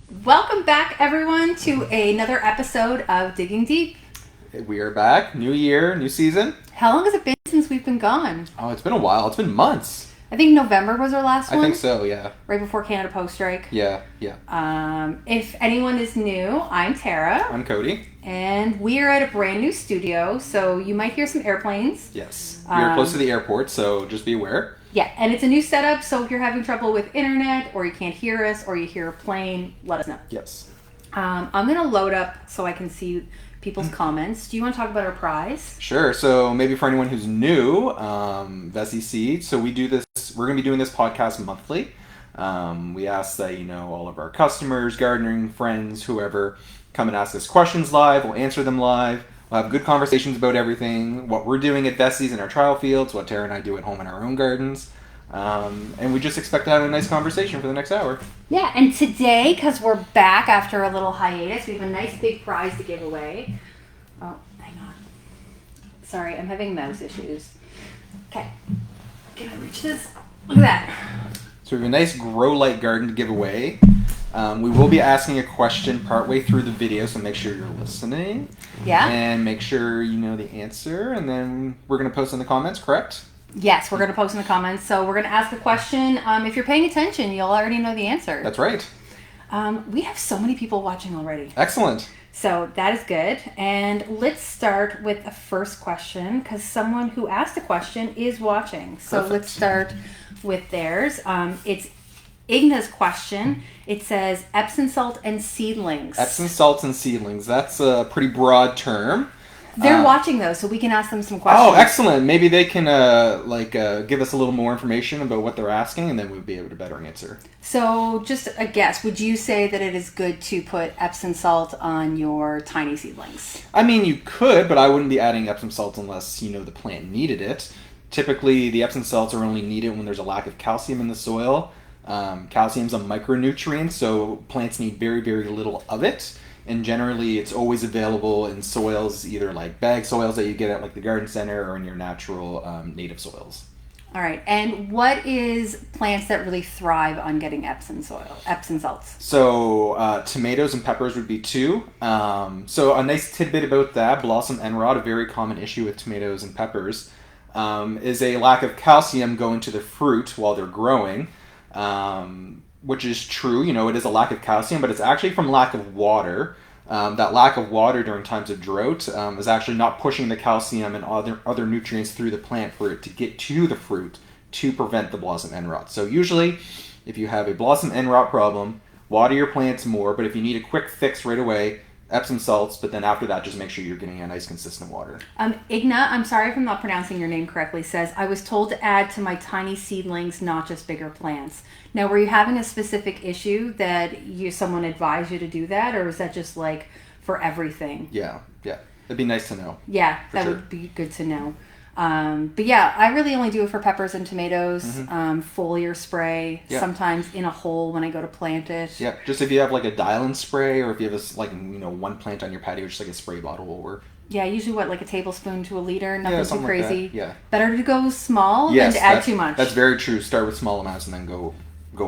Welcome back, everyone, to another episode of Digging Deep. We are back. New year, new season. How long has it been since we've been gone? Oh, it's been a while. It's been months. I think November was our last one. I think so, yeah. Right before Canada Post strike. Yeah. If anyone is new, I'm Tara. I'm Cody. And we are at a brand new studio, so you might hear some airplanes. Yes. We are close to the airport, so just be aware. Yeah, and it's a new setup, so if you're having trouble with internet, or you can't hear us, or you hear a plane, let us know. Yes. I'm going to load up so I can see people's comments. Do you want to talk about our prize? Sure. So maybe for anyone who's new, VSEC, so we're going to be doing this podcast monthly. We ask that, all of our customers, gardening friends, whoever, come and ask us questions live. We'll answer them live. We'll have good conversations about everything, what we're doing at Vesies in our trial fields, what Tara and I do at home in our own gardens. And we just expect to have a nice conversation for the next hour. Yeah, and today, because we're back after a little hiatus, we have a nice big prize to give away. Oh, hang on. Sorry, I'm having mouse issues. Okay. Can I reach this? Look at that. So we have a nice grow light garden to give away. We will be asking a question partway through the video, so make sure you're listening. Yeah. And make sure you know the answer, and then we're going to post in the comments, correct? Yes, we're going to post in the comments. So we're going to ask a question. If you're paying attention, you'll already know the answer. That's right. We have so many people watching already. Excellent. So that is good. And let's start with the first question, because someone who asked a question is watching. So Perfect. Let's start with theirs. It's Igna's question. It says Epsom salt and seedlings. Epsom salts and seedlings. That's a pretty broad term. They're watching though, so we can ask them some questions. Oh, excellent. Maybe they can give us a little more information about what they're asking, and then we'll be able to better answer. So just a guess, would you say that it is good to put Epsom salt on your tiny seedlings? I mean, you could, but I wouldn't be adding Epsom salts unless, the plant needed it. Typically, the Epsom salts are only needed when there's a lack of calcium in the soil. Calcium's a micronutrient, so plants need very, very little of it. And generally, it's always available in soils, either like bag soils that you get at like the garden center or in your natural native soils. All right. And what is plants that really thrive on getting Epsom salts? So tomatoes and peppers would be two. So a nice tidbit about that, blossom end rot, a very common issue with tomatoes and peppers, is a lack of calcium going to the fruit while they're growing. Which is true, it is a lack of calcium, but it's actually from lack of water. That lack of water during times of drought is actually not pushing the calcium and other nutrients through the plant for it to get to the fruit to prevent the blossom end rot. So usually, if you have a blossom end rot problem, water your plants more, but if you need a quick fix right away, Epsom salts, but then after that, just make sure you're getting a nice consistent water. Igna, I'm sorry if I'm not pronouncing your name correctly, says, I was told to add to my tiny seedlings, not just bigger plants. Now, were you having a specific issue that someone advised you to do that, or is that just like for everything? Yeah. It'd be nice to know. Yeah, that would be good to know. But yeah, I really only do it for peppers and tomatoes, foliar spray, sometimes in a hole when I go to plant it. Yeah, just if you have like a dial-in spray, or if you have one plant on your patio, just like a spray bottle will work. Yeah, usually like a tablespoon to a liter, nothing too crazy. Like that. Yeah. Better to go small than to add too much. That's very true. Start with small amounts and then go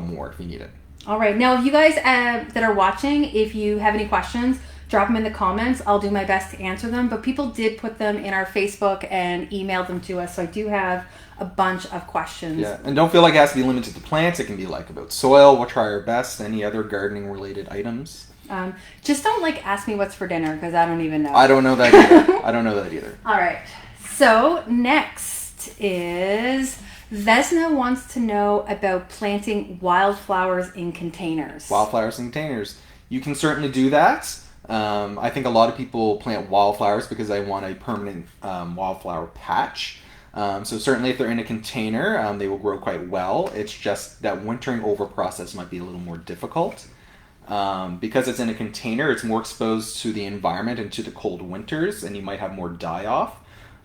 more if you need it. All right. Now, if you guys that are watching, if you have any questions, drop them in the comments. I'll do my best to answer them. But people did put them in our Facebook and emailed them to us. So I do have a bunch of questions. Yeah, and don't feel like it has to be limited to plants. It can be like about soil. We'll try our best. Any other gardening related items. Just don't ask me what's for dinner, because I don't even know. I don't know that either. All right. So next is Vesna wants to know about planting wildflowers in containers. Wildflowers in containers. You can certainly do that. I think a lot of people plant wildflowers because they want a permanent wildflower patch. So certainly if they're in a container, they will grow quite well. It's just that wintering over process might be a little more difficult. Because it's in a container, it's more exposed to the environment and to the cold winters, and you might have more die-off.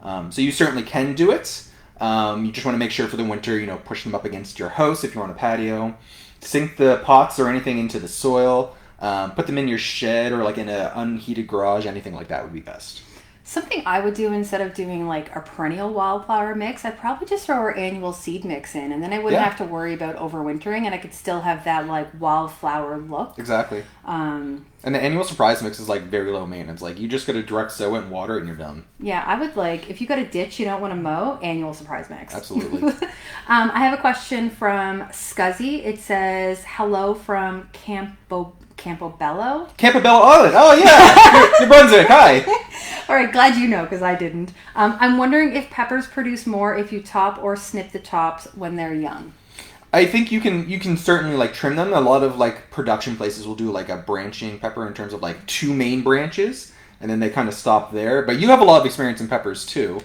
So you certainly can do it. You just want to make sure for the winter, push them up against your house if you're on a patio. Sink the pots or anything into the soil. Put them in your shed or like in an unheated garage. Anything like that would be best. Something I would do instead of doing like a perennial wildflower mix, I'd probably just throw our annual seed mix in, and then I wouldn't Yeah. have to worry about overwintering, and I could still have that like wildflower look. Exactly. And the annual surprise mix is like very low maintenance. Like you just got to direct sow it and water it and you're done. Yeah, I would like, if you got a ditch you don't want to mow, annual surprise mix. Absolutely. I have a question from Scuzzy. It says, hello from Campobello. Campobello Island. Oh yeah, New Brunswick. Hi. All right, glad you know because I didn't. I'm wondering if peppers produce more if you top or snip the tops when they're young. I think you can certainly like trim them. A lot of like production places will do like a branching pepper in terms of like 2 main branches, and then they kind of stop there. But you have a lot of experience in peppers too.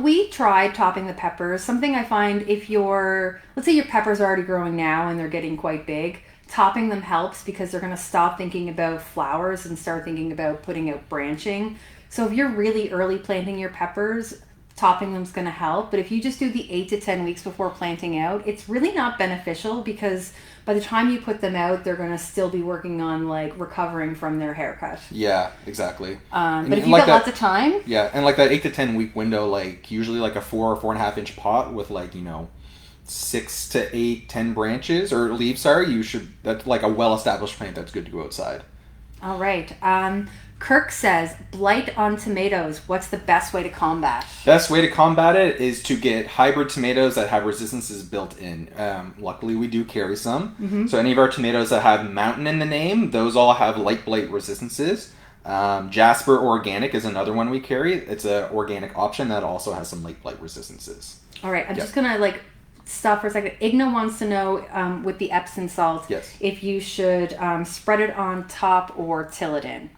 We tried topping the peppers. Something I find if let's say your peppers are already growing now and they're getting quite big, topping them helps because they're going to stop thinking about flowers and start thinking about putting out branching. So if you're really early planting your peppers, topping them is going to help. But if you just do the 8 to 10 weeks before planting out, it's really not beneficial because by the time you put them out, they're going to still be working on like recovering from their haircut. Yeah, exactly. But if you've got lots of time. Yeah, and like that 8 to 10 week window, like usually like a 4 or 4.5 inch pot with like, 6 to 8, 10 branches or leaves, that's like a well-established plant that's good to go outside. All right. Kirk says, blight on tomatoes. What's the best way to combat? Best way to combat it is to get hybrid tomatoes that have resistances built in. Luckily, we do carry some. Mm-hmm. So any of our tomatoes that have mountain in the name, those all have light blight resistances. Jasper Organic is another one we carry. It's an organic option that also has some light blight resistances. All right. I'm just going to stop for a second. Igna wants to know with the Epsom salt if you should spread it on top or till it in.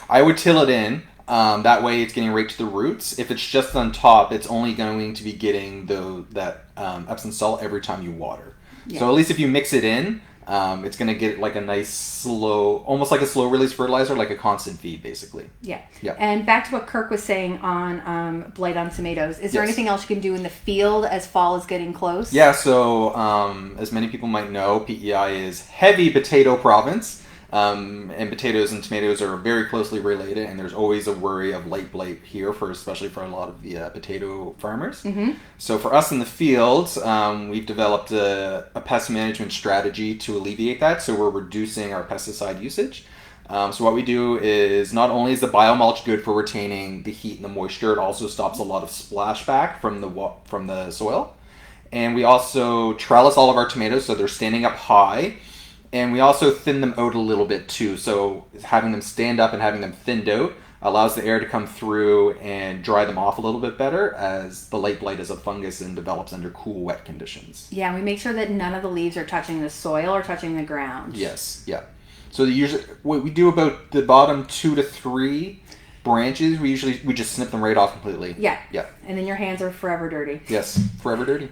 I would till it in. That way it's getting right to the roots. If it's just on top, it's only going to be getting that Epsom salt every time you water. Yeah. So at least if you mix it in, it's going to get like a nice slow, almost like a slow release fertilizer, like a constant feed basically. Yeah. And back to what Kirk was saying on blight on tomatoes. Is there anything else you can do in the field as fall is getting close? Yeah, so as many people might know, PEI is heavy potato province. And potatoes and tomatoes are very closely related, and there's always a worry of light blight here, especially for a lot of the potato farmers. Mm-hmm. So for us in the field, we've developed a pest management strategy to alleviate that. So we're reducing our pesticide usage. So what we do is not only is the biomulch good for retaining the heat and the moisture, it also stops a lot of splashback from the soil. And we also trellis all of our tomatoes so they're standing up high. And we also thin them out a little bit too. So having them stand up and having them thinned out allows the air to come through and dry them off a little bit better as the light blight is a fungus and develops under cool, wet conditions. Yeah, and we make sure that none of the leaves are touching the soil or touching the ground. Yes, yeah. So usually we do about the bottom 2 to 3 branches. We just snip them right off completely. Yeah. Yeah. And then your hands are forever dirty. Yes, forever dirty.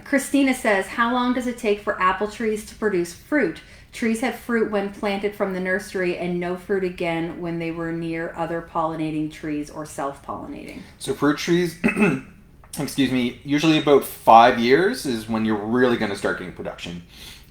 Christina says, how long does it take for apple trees to produce fruit? Trees had fruit when planted from the nursery and no fruit again when they were near other pollinating trees or self-pollinating. So fruit trees, usually about 5 years is when you're really going to start getting production.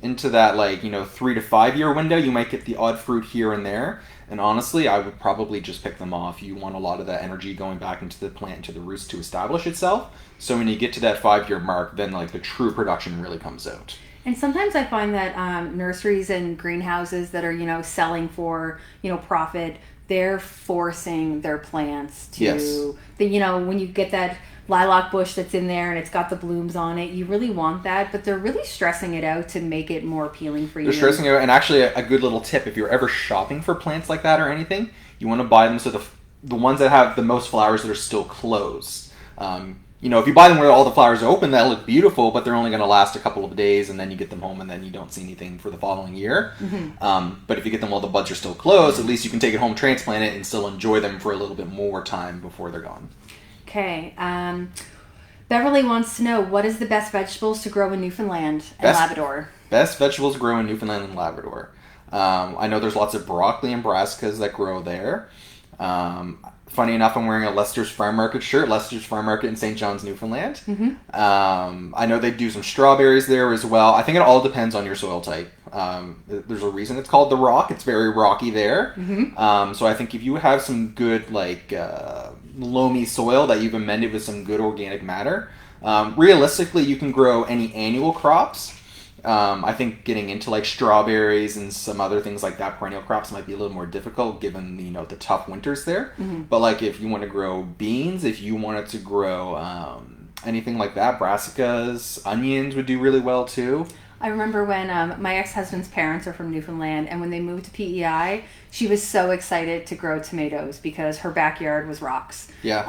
Into that 3 to 5 year window, you might get the odd fruit here and there. And honestly, I would probably just pick them off. You want a lot of that energy going back into the plant, into the roots to establish itself. So when you get to that 5 year mark, then the true production really comes out. And sometimes I find that nurseries and greenhouses that are, selling for, profit, they're forcing their plants to, when you get that lilac bush that's in there and it's got the blooms on it, you really want that, but they're really stressing it out to make it more appealing for you. They're stressing it out, and actually a good little tip, if you're ever shopping for plants like that or anything, you want to buy them so the ones that have the most flowers that are still closed. If you buy them where all the flowers are open, that look beautiful, but they're only going to last a couple of days, and then you get them home, and then you don't see anything for the following year. Mm-hmm. But if you get them while the buds are still closed, at least you can take it home, transplant it, and still enjoy them for a little bit more time before they're gone. Okay. Beverly wants to know, what is the best vegetables to grow in Newfoundland and Labrador? Best vegetables to grow in Newfoundland and Labrador. I know there's lots of broccoli and brassicas that grow there. Funny enough, I'm wearing a Lester's Farm Market shirt. Lester's Farm Market in St. John's, Newfoundland. Mm-hmm. I know they do some strawberries there as well. I think it all depends on your soil type. There's a reason it's called the Rock. It's very rocky there. Mm-hmm. So I think if you have some good loamy soil that you've amended with some good organic matter. Realistically, you can grow any annual crops. I think getting into like strawberries and some other things like that, perennial crops, might be a little more difficult given the tough winters there. Mm-hmm. But like if you want to grow beans, if you wanted to grow anything like that, brassicas, onions would do really well too. I remember when my ex-husband's parents are from Newfoundland, and when they moved to PEI, she was so excited to grow tomatoes because her backyard was rocks. Yeah.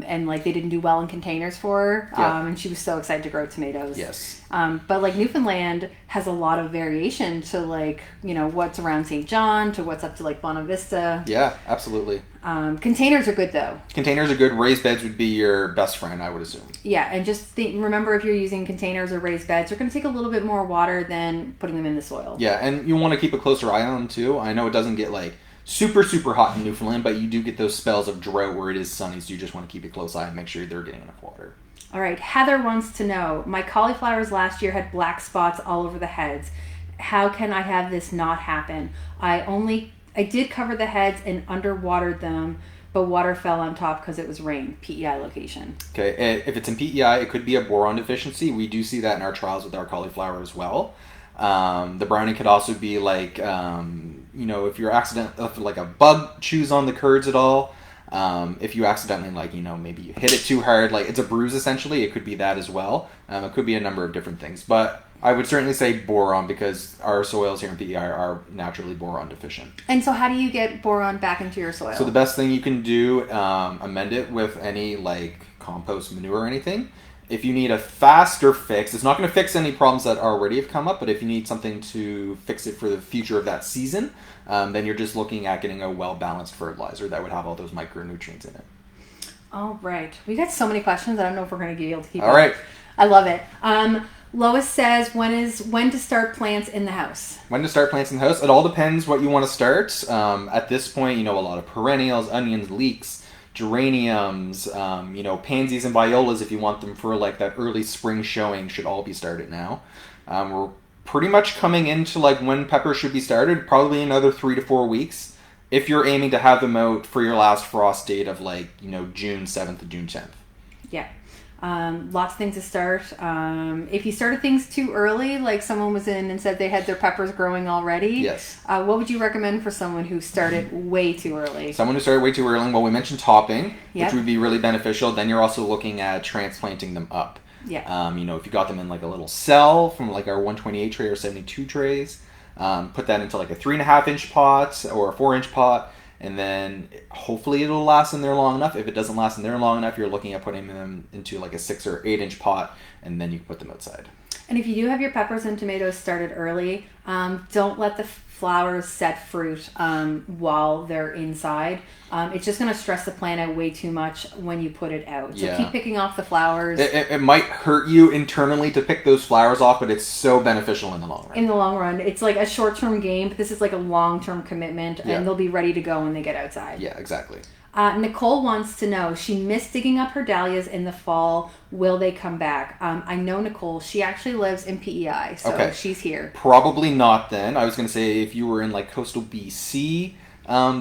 And like they didn't do well in containers for her. Yeah. And she was so excited to grow tomatoes. Yes. But like Newfoundland has a lot of variation to like, what's around St. John to what's up to like Bonavista. Yeah, absolutely. Containers are good though. Containers are good. Raised beds would be your best friend, I would assume. Yeah, and just remember if you're using containers or raised beds, they're going to take a little bit more water than putting them in the soil. Yeah, and you want to keep a closer eye on them too. I know it doesn't get like super, super hot in Newfoundland, but you do get those spells of drought where it is sunny, so you just want to keep a close eye and make sure they're getting enough water. All right, Heather wants to know, my cauliflowers last year had black spots all over the heads. How can I have this not happen? I did cover the heads and underwatered them, but water fell on top because it was rain. PEI location. Okay, if it's in PEI, it could be a boron deficiency. We do see that in our trials with our cauliflower as well. The browning could also be like, if you're if like a bug chews on the curds at all. If you accidentally maybe you hit it too hard, like it's a bruise essentially, it could be that as well. It could be a number of different things, but I would certainly say boron because our soils here in PEI are naturally boron deficient. And so how do you get boron back into your soil? So the best thing you can do, amend it with any like compost, manure or anything. If you need a faster fix, it's not going to fix any problems that already have come up, but if you need something to fix it for the future of that season, then you're just looking at getting a well-balanced fertilizer that would have all those micronutrients in it. All right. We got so many questions. I don't know if we're going to be able to keep All up. right. I love it. Lois says, when to start plants in the house? When to start plants in the house? It all depends what you want to start. At this point, a lot of perennials, onions, leeks, geraniums, pansies and violas, if you want them for like that early spring showing, should all be started now. We're pretty much coming into like when peppers should be started, probably another 3 to 4 weeks. If you're aiming to have them out for your last frost date of like, June 7th to June 10th. Yeah. Lots of things to start. If you started things too early, like someone was in and said they had their peppers growing already. Yes. What would you recommend for someone who started way too early? Someone who started way too early, well, we mentioned topping, Yep. which would be really beneficial. Then you're also looking at transplanting them up. Yeah. If you got them in like a little cell from like our 128 tray or 72 trays, put that into like a 3.5 inch pot or a 4-inch pot. And then hopefully it'll last in there long enough. If it doesn't last in there long enough, you're looking at putting them into like a 6 or 8 inch pot, and then you can put them outside. And if you do have your peppers and tomatoes started early, don't let the flowers set fruit while they're inside. It's just going to stress the plant out way too much when you put it out. So keep picking off the flowers. It might hurt you internally to pick those flowers off, but it's so beneficial in the long run. In the long run. It's like a short-term game, but this is like a long-term commitment, and they'll be ready to go when they get outside. Yeah, exactly. Nicole wants to know, she missed digging up her dahlias in the fall. Will they come back? I know Nicole. She actually lives in PEI, so she's here. Probably not then. I was going to say if you were in like coastal BC,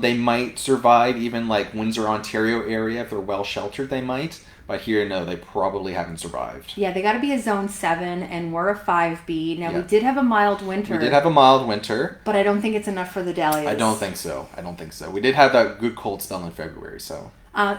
they might survive. Even like Windsor, Ontario area, if they're well sheltered, they might. But here, no, they probably haven't survived. Yeah, they got to be a zone 7, and we're a 5B. Now, we did have a mild winter. We did have a mild winter. But I don't think it's enough for the dahlias. I don't think so. We did have that good cold spell in February, so.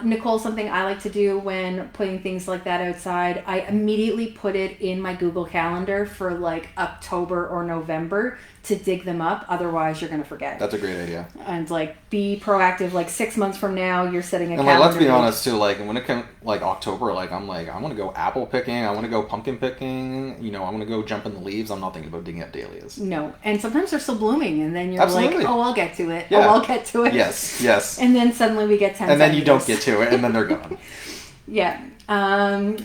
Nicole, something I like to do when putting things like that outside, I immediately put it in my Google Calendar for like October or November to dig them up. Otherwise, you're going to forget. That's a great idea. And like be proactive. Like 6 months from now, you're setting a calendar. And like, let's be honest too. Like when it comes like October, like I want to go apple picking. I want to go pumpkin picking. I want to go jump in the leaves. I'm not thinking about digging up dahlias. No, and sometimes they're still blooming, and then you're Absolutely. like, oh, I'll get to it. Yeah. Oh, I'll get to it. Yes. And then suddenly we get 10 And then you seconds. don't get to it, and then they're gone. Yeah.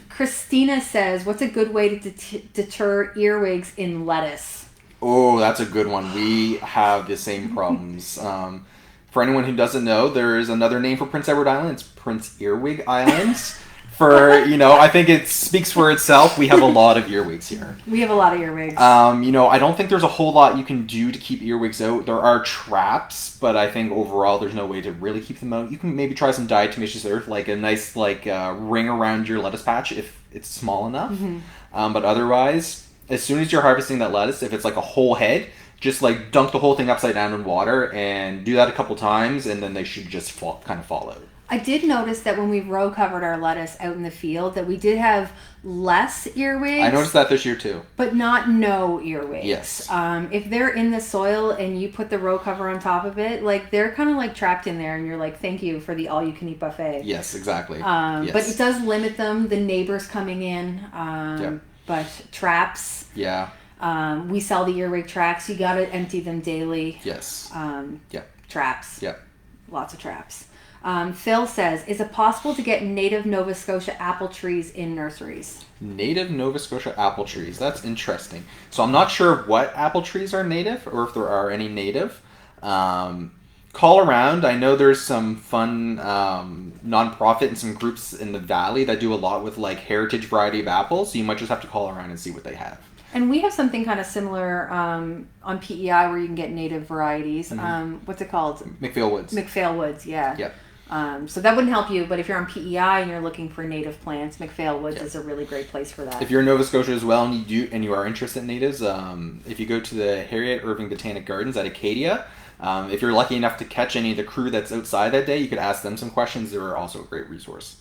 Christina says, what's a good way to deter earwigs in lettuce? Oh, that's a good one. We have the same problems. For anyone who doesn't know, there is another name for Prince Edward Island. It's Prince Earwig Islands. I think it speaks for itself. We have a lot of earwigs here. We have a lot of earwigs. I don't think there's a whole lot you can do to keep earwigs out. There are traps, but I think overall there's no way to really keep them out. You can maybe try some diatomaceous earth, like a nice ring around your lettuce patch if it's small enough. Mm-hmm. But otherwise, as soon as you're harvesting that lettuce, if it's like a whole head, just like dunk the whole thing upside down in water and do that a couple times, and then they should just fall out. I did notice that when we row covered our lettuce out in the field that we did have less earwigs. I noticed that this year too. But not no earwigs. Yes. If they're in the soil and you put the row cover on top of it, like they're kind of like trapped in there and you're like, thank you for the all you can eat buffet. Yes, exactly. Yes. But it does limit them, the neighbors coming in. Yep. But traps. Yeah. We sell the earwig tracks. You got to empty them daily. Yes. Traps. Yep. Lots of traps. Phil says, is it possible to get native Nova Scotia apple trees in nurseries? Native Nova Scotia apple trees. That's interesting. So I'm not sure what apple trees are native or if there are any native. Call around. I know there's some fun nonprofit and some groups in the valley that do a lot with like heritage variety of apples. So you might just have to call around and see what they have. And we have something kind of similar on PEI where you can get native varieties. Mm-hmm. What's it called? McPhail Woods. McPhail Woods, yeah. Yep. So that wouldn't help you, but if you're on PEI and you're looking for native plants, McPhail Woods is a really great place for that. If you're in Nova Scotia as well and you are interested in natives, if you go to the Harriet Irving Botanic Gardens at Acadia, if you're lucky enough to catch any of the crew that's outside that day, you could ask them some questions. They're also a great resource.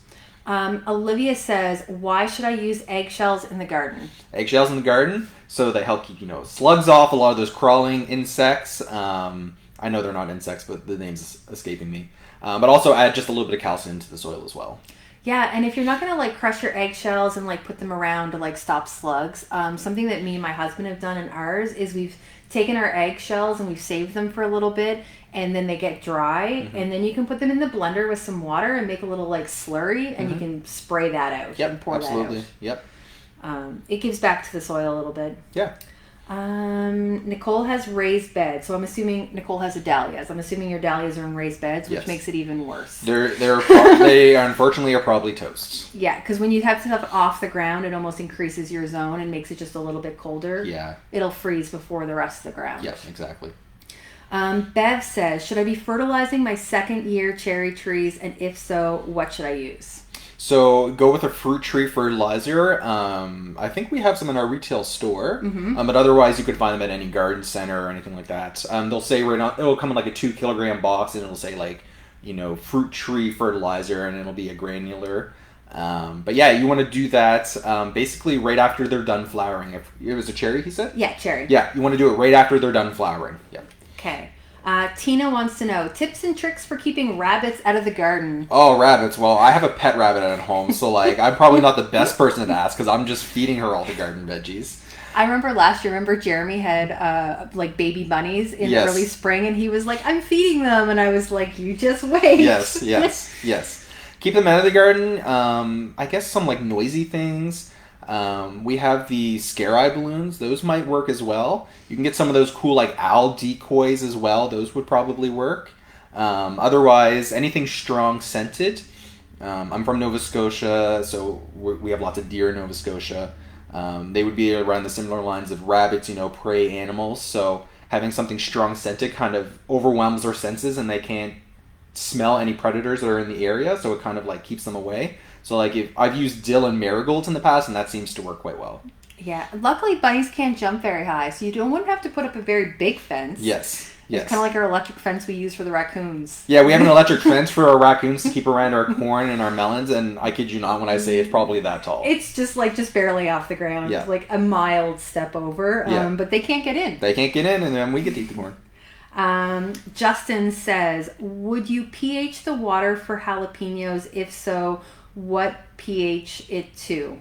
Olivia says, why should I use eggshells in the garden? Eggshells in the garden, so they help keep slugs off, a lot of those crawling insects. I know they're not insects, but the name's escaping me. But also add just a little bit of calcium into the soil as well. Yeah, and if you're not going to crush your eggshells and put them around to stop slugs, something that me and my husband have done in ours is we've taken our eggshells and we've saved them for a little bit, and then they get dry, mm-hmm. and then you can put them in the blender with some water and make a little slurry, and mm-hmm. you can spray that out and pour absolutely. That out. Yep. It gives back to the soil a little bit. Yeah. Nicole has raised beds, so I'm assuming Nicole has dahlias. I'm assuming your dahlias are in raised beds, which makes it even worse. They unfortunately are probably toast. Yeah, because when you have stuff off the ground, it almost increases your zone and makes it just a little bit colder. Yeah. It'll freeze before the rest of the ground. Yes, exactly. Bev says, should I be fertilizing my second year cherry trees, and if so, what should I use? So go with a fruit tree fertilizer. I think we have some in our retail store, mm-hmm. But otherwise you could find them at any garden center or anything like that. They'll say it'll come in a 2 kilogram box, and it'll say fruit tree fertilizer, and it'll be a granular. But yeah, you want to do that basically right after they're done flowering. If it was a cherry, he said? Yeah, cherry. Yeah, you want to do it right after they're done flowering. Yeah. Okay. Tina wants to know tips and tricks for keeping rabbits out of the garden. Oh, rabbits. Well, I have a pet rabbit at home, so I'm probably not the best person to ask because I'm just feeding her all the garden veggies. I remember last year, Jeremy had baby bunnies in the early spring, and he was like, I'm feeding them, and I was like, you just wait. Yes. Keep them out of the garden. I guess some noisy things. We have the scare eye balloons. Those might work as well. You can get some of those cool owl decoys as well. Those would probably work. Otherwise, anything strong scented. I'm from Nova Scotia, so we have lots of deer in Nova Scotia. They would be around the similar lines of rabbits, prey animals. So having something strong scented kind of overwhelms their senses, and they can't smell any predators that are in the area. So it kind of keeps them away. So if I've used dill and marigolds in the past, and that seems to work quite well. Yeah. Luckily, bunnies can't jump very high, so you wouldn't have to put up a very big fence. Yes. It's kind of like our electric fence we use for the raccoons. Yeah, we have an electric fence for our raccoons to keep around our corn and our melons, and I kid you not when I say it's probably that tall. It's just barely off the ground. Yeah. A mild step over, but they can't get in. They can't get in, and then we get to eat the corn. Justin says, would you pH the water for jalapenos? If so, what pH it to?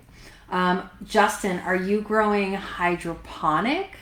Justin, are you growing hydroponic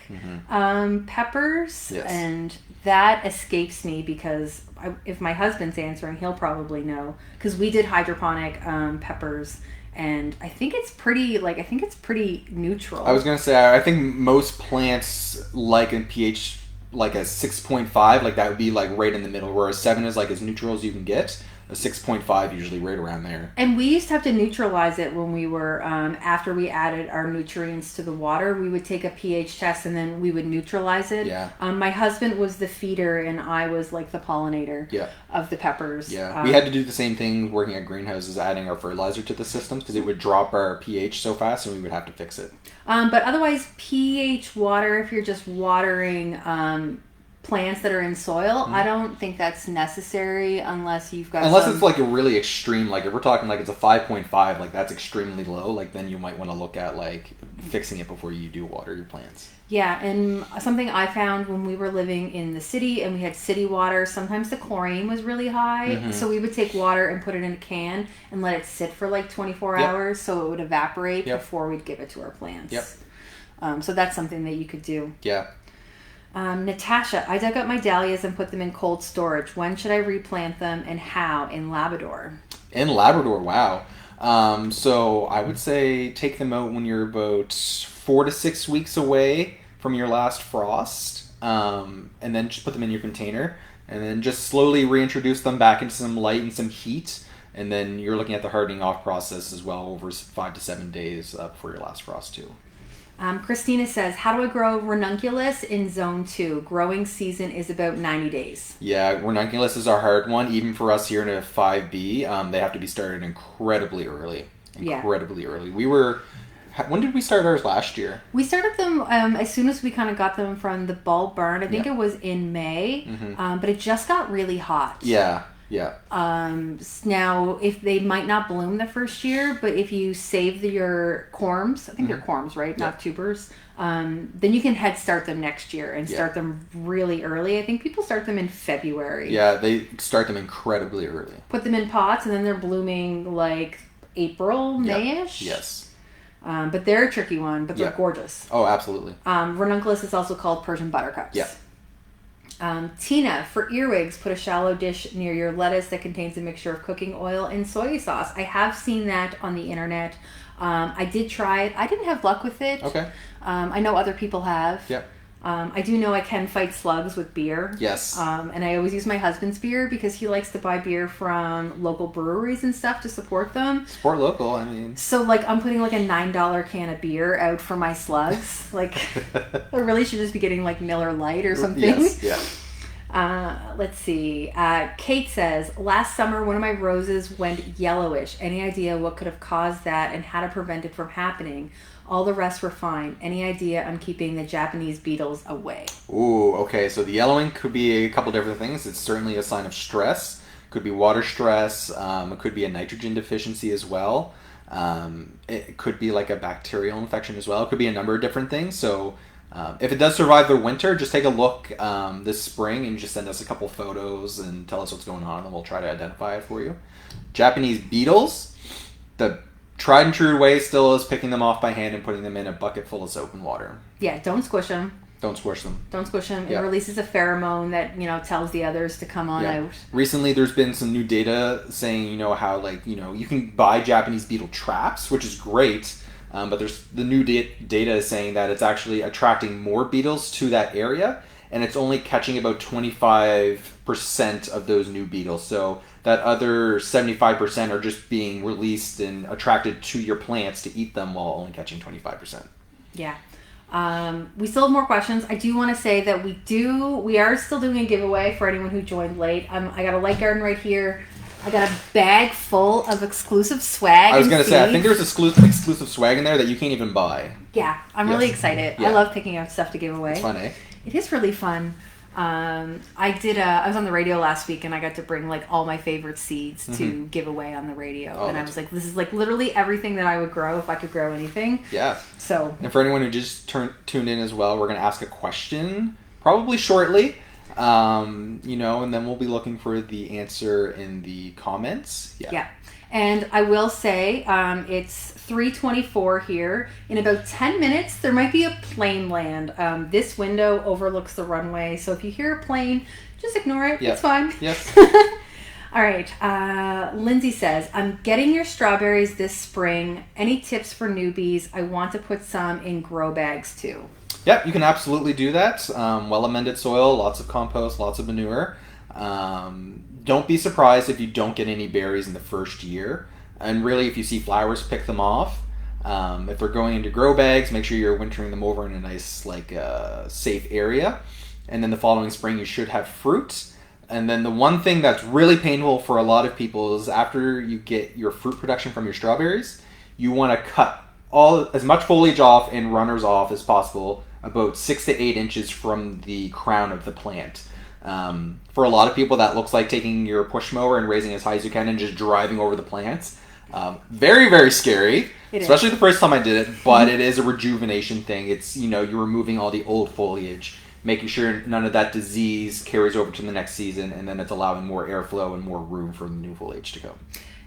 peppers? Yes. And that escapes me because if my husband's answering, he'll probably know, because we did hydroponic peppers, and I think it's pretty neutral. I was gonna say I think most plants like a pH a 6.5, that would be right in the middle, whereas 7 is as neutral as you can get. a 6.5 usually right around there. And we used to have to neutralize it when we were, after we added our nutrients to the water, we would take a pH test and then we would neutralize it. Yeah. My husband was the feeder and I was like the pollinator Yeah. of the peppers. Yeah, we had to do the same thing working at greenhouses, adding our fertilizer to the systems because it would drop our pH so fast and we would have to fix it. But otherwise, pH water, if you're just watering plants that are in soil, I don't think that's necessary unless you've got it's like a really extreme, like if we're talking like it's a 5.5, like that's extremely low, like then you might want to look at like fixing it before you do water your plants. Yeah, and something I found when we were living in the city and we had city water, sometimes the chlorine was really high. So we would take water and put it in a can and let it sit for like 24 hours so it would evaporate before we'd give it to our plants. So that's something that you could do. Yeah. Natasha, I dug up my dahlias and put them in cold storage. When should I replant them and how? In Labrador. In Labrador, wow. So I would say take them out when you're about 4 to 6 weeks away from your last frost, and then just put them in your container, and then just slowly reintroduce them back into some light and some heat, and then you're looking at the hardening off process as well over 5 to 7 days before your last frost too. Christina says, how do I grow ranunculus in zone 2? Growing season is about 90 days. Yeah, ranunculus is our hard one. Even for us here in a 5B, they have to be started incredibly early. Incredibly early. When did we start ours last year? We started them as soon as we kind of got them from the bulb barn. I think it was in May, but it just got really hot. Yeah. Now, if they might not bloom the first year, but if you save your corms, I think they're corms, right? Not tubers. Then you can head start them next year and start them really early. I think people start them in February. Yeah, they start them incredibly early. Put them in pots and then they're blooming like April, May-ish. Yes. But they're a tricky one, but they're gorgeous. Oh, absolutely. Ranunculus is also called Persian buttercups. Yeah. Tina, for earwigs, put a shallow dish near your lettuce that contains a mixture of cooking oil and soy sauce. I have seen that on the internet. I did try it. I didn't have luck with it. Okay. I know other people have. Yeah. I do know I can fight slugs with beer. Yes. And I always use my husband's beer because he likes to buy beer from local breweries and stuff to support them. Support local, I mean. So, like, I'm putting, like, a $9 can of beer out for my slugs. Like, I really should just be getting, like, Miller Lite or something. Yes, yeah. Let's see. Kate says, last summer, one of my roses went yellowish. Any idea what could have caused that and how to prevent it from happening? All the rest were fine. Any idea on keeping the Japanese beetles away? Ooh, okay. So the yellowing could be a couple different things. It's certainly a sign of stress. Could be water stress. It could be a nitrogen deficiency as well. It could be like a bacterial infection as well. It could be a number of different things. So if it does survive the winter, just take a look this spring and just send us a couple photos and tell us what's going on, and we'll try to identify it for you. Japanese beetles, the tried and true way still is picking them off by hand and putting them in a bucket full of soap and water. Yeah, don't squish them. Don't squish them. Don't squish them. It releases a pheromone that, tells the others to come on out. Recently, there's been some new data saying, how, you can buy Japanese beetle traps, which is great. But there's the new data is saying that it's actually attracting more beetles to that area, and it's only catching about 25% of those new beetles. So that other 75% are just being released and attracted to your plants to eat them, while only catching 25%. Yeah. We still have more questions. I do want to say that we are still doing a giveaway for anyone who joined late. I got a light garden right here. I got a bag full of exclusive swag. I was going to say, I think there's exclusive swag in there that you can't even buy. Yeah, I'm really excited. Yeah. I love picking out stuff to give away. It's fun, eh? It is really fun. I was on the radio last week and I got to bring like all my favorite seeds to give away on the radio. And I was like, this is like literally everything that I would grow if I could grow anything. Yeah. So. And for anyone who just tuned in as well, we're going to ask a question probably shortly. And then we'll be looking for the answer in the comments. Yeah. And I will say, it's 3:24 here. In about 10 minutes, there might be a plane land. This window overlooks the runway, so if you hear a plane, just ignore it. It's fine. Yes. All right. Lindsay says, I'm getting your strawberries this spring. Any tips for newbies? I want to put some in grow bags too. Yeah, you can absolutely do that. Well-amended soil, lots of compost, lots of manure. Don't be surprised if you don't get any berries in the first year. And really, if you see flowers, pick them off. If they're going into grow bags, make sure you're wintering them over in a nice, safe area. And then the following spring, you should have fruit. And then the one thing that's really painful for a lot of people is after you get your fruit production from your strawberries, you want to cut as much foliage off and runners off as possible, about 6 to 8 inches from the crown of the plant. For a lot of people, that looks like taking your push mower and raising as high as you can and just driving over the plants. Very, very scary, especially the first time I did it, but it is a rejuvenation thing. It's, you're removing all the old foliage, making sure none of that disease carries over to the next season, and then it's allowing more airflow and more room for the new foliage to come.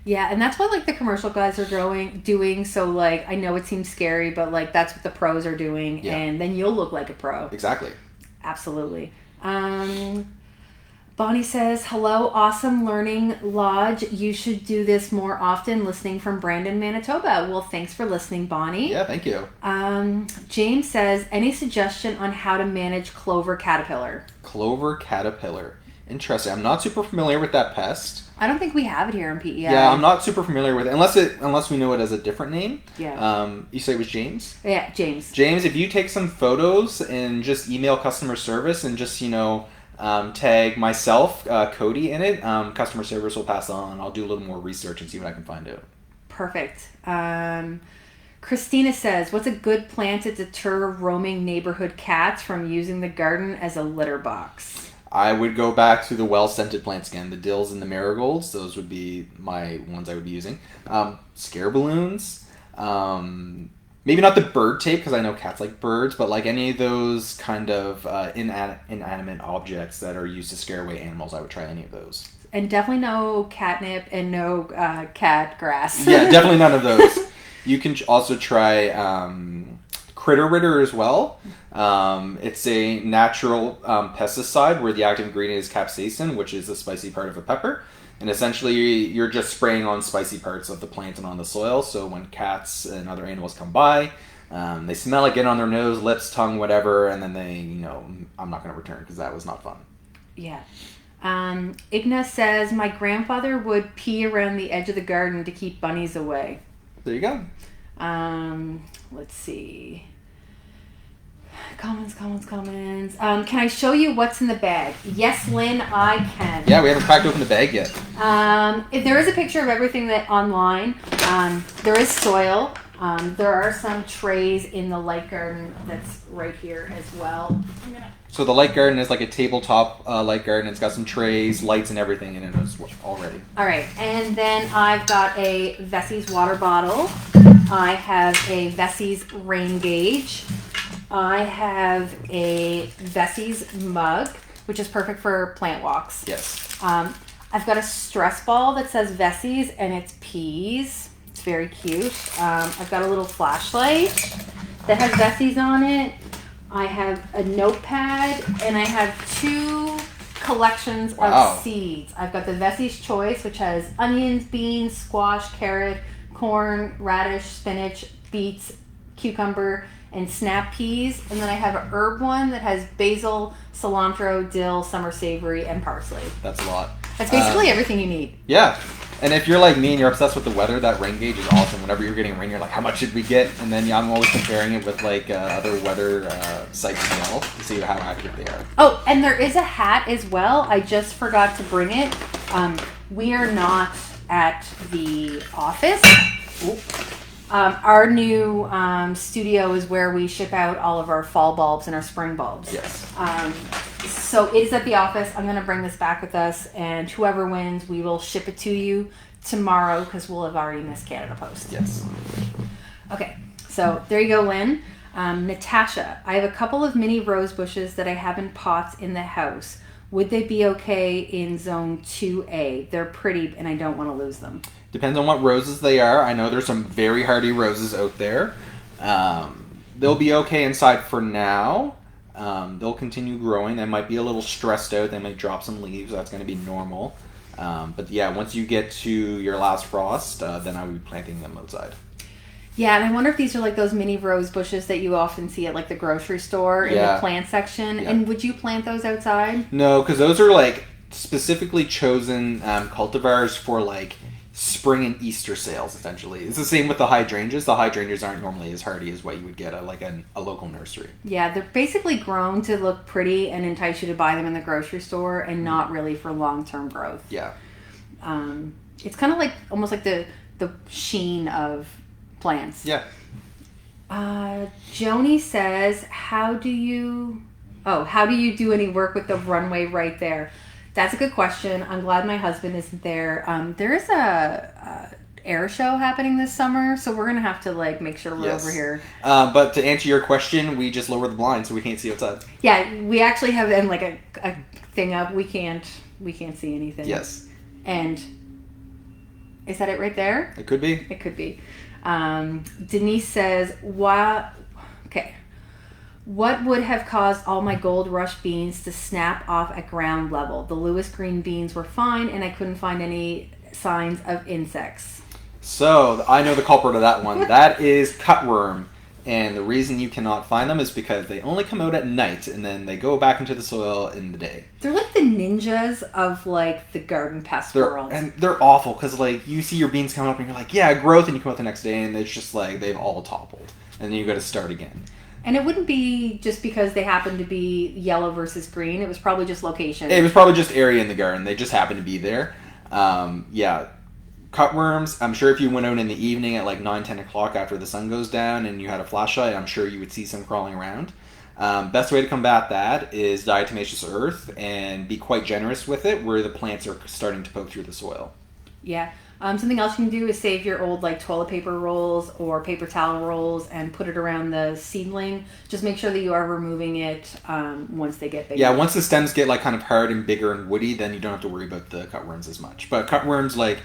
Yeah, and that's what the commercial guys are doing. So I know it seems scary, but that's what the pros are doing, and then you'll look like a pro. Exactly. Absolutely. Bonnie says, hello, awesome learning lodge. You should do this more often, listening from Brandon, Manitoba. Well, thanks for listening, Bonnie. Yeah, thank you. James says, any suggestion on how to manage clover caterpillar? Clover caterpillar. Interesting. I'm not super familiar with that pest. I don't think we have it here in PEI. Yeah, I'm not super familiar with it, unless we know it as a different name. Yeah. You say it was James? Yeah, James. James, if you take some photos and just email customer service and just, tag myself, Cody, in it, customer service will pass on. I'll do a little more research and see what I can find out. Perfect. Christina says, what's a good plant to deter roaming neighborhood cats from using the garden as a litter box? I would go back to the well-scented plants again. The dills and the marigolds. Those would be my ones I would be using. Scare balloons. Maybe not the bird tape, because I know cats like birds, but any of those kind of inanimate objects that are used to scare away animals, I would try any of those. And definitely no catnip and no cat grass. Yeah, definitely none of those. You can also try Critter Ritter as well. It's a natural pesticide where the active ingredient is capsaicin, which is the spicy part of a pepper. And essentially, you're just spraying on spicy parts of the plant and on the soil. So when cats and other animals come by, they smell it, get on their nose, lips, tongue, whatever, and then they, I'm not going to return because that was not fun. Yeah. Igna says, my grandfather would pee around the edge of the garden to keep bunnies away. There you go. Let's see. Comments. Can I show you what's in the bag? Yes, Lynn, I can. Yeah, we haven't cracked open the bag yet. If there is a picture of everything that online. There is soil. There are some trays in the light garden that's right here as well. So the light garden is like a tabletop light garden. It's got some trays, lights, and everything in it already. All right, and then I've got a Vessi's water bottle. I have a Vessi's rain gauge. I have a Vessi's mug, which is perfect for plant walks. Yes. I've got a stress ball that says Vessi's, and it's peas. It's very cute. I've got a little flashlight that has Vessi's on it. I have a notepad, and I have 2 collections of seeds. I've got the Vessi's Choice, which has onions, beans, squash, carrot, corn, radish, spinach, beets, cucumber, and snap peas. And then I have an herb one that has basil, cilantro, dill, summer savory, and parsley. That's a lot. That's basically everything you need. Yeah. And if you're like me and you're obsessed with the weather, that rain gauge is awesome. Whenever you're getting rain, you're like, how much should we get? And then I'm always comparing it with other weather sites as well to see how accurate they are. Oh, and there is a hat as well. I just forgot to bring it. We are not at the office. Our new studio is where we ship out all of our fall bulbs and our spring bulbs. Yes. So it is at the office. I'm going to bring this back with us, and whoever wins, we will ship it to you tomorrow because we'll have already missed Canada Post. Yes. Okay, so there you go, Lynn. Natasha, I have a couple of mini rose bushes that I have in pots in the house. Would they be okay in zone 2A? They're pretty, and I don't want to lose them. Depends on what roses they are. I know there's some very hardy roses out there. They'll be okay inside for now. They'll continue growing. They might be a little stressed out. They might drop some leaves. That's going to be normal. But yeah, once you get to your last frost, then I would be planting them outside. Yeah, and I wonder if these are like those mini rose bushes that you often see at like the grocery store in the plant section. Yeah. And would you plant those outside? No, because those are like specifically chosen cultivars for like spring and Easter sales. Essentially, it's the same with the hydrangeas. The hydrangeas aren't normally as hardy as what you would get at like a local nursery. Yeah, they're basically grown to look pretty and entice you to buy them in the grocery store, and not really for long-term growth. Yeah. It's kind of like almost like the sheen of plants. Yeah. Joni says, how do you do any work with the runway right there? That's a good question. I'm glad my husband isn't there. There is a air show happening this summer, so we're gonna have to like make sure we're over here. But to answer your question, we just lower the blind so we can't see outside. Yeah, we actually have like a thing up. We can't see anything. Yes. And is that it right there? It could be. It could be. Denise says, what would have caused all my Gold Rush beans to snap off at ground level? The Lewis green beans were fine, and I couldn't find any signs of insects. So, I know the culprit of that one. That is cutworm. And the reason you cannot find them is because they only come out at night, and then they go back into the soil in the day. They're like the ninjas of like the garden pest world. And they're awful, because like you see your beans coming up, and you're like, yeah, growth, and you come out the next day, and it's just like they've all toppled. And then you got to start again. And it wouldn't be just because they happen to be yellow versus green. It was probably just location. It was probably just area in the garden. They just happened to be there. Yeah. Cutworms, I'm sure if you went out in the evening at like 9, 10 o'clock after the sun goes down and you had a flashlight, I'm sure you would see some crawling around. Best way to combat that is diatomaceous earth and be quite generous with it where the plants are starting to poke through the soil. Yeah. Something else you can do is save your old like toilet paper rolls or paper towel rolls and put it around the seedling. Just make sure that you are removing it once they get bigger. Yeah, once the stems get like kind of hard and bigger and woody, then you don't have to worry about the cutworms as much. But cutworms, like,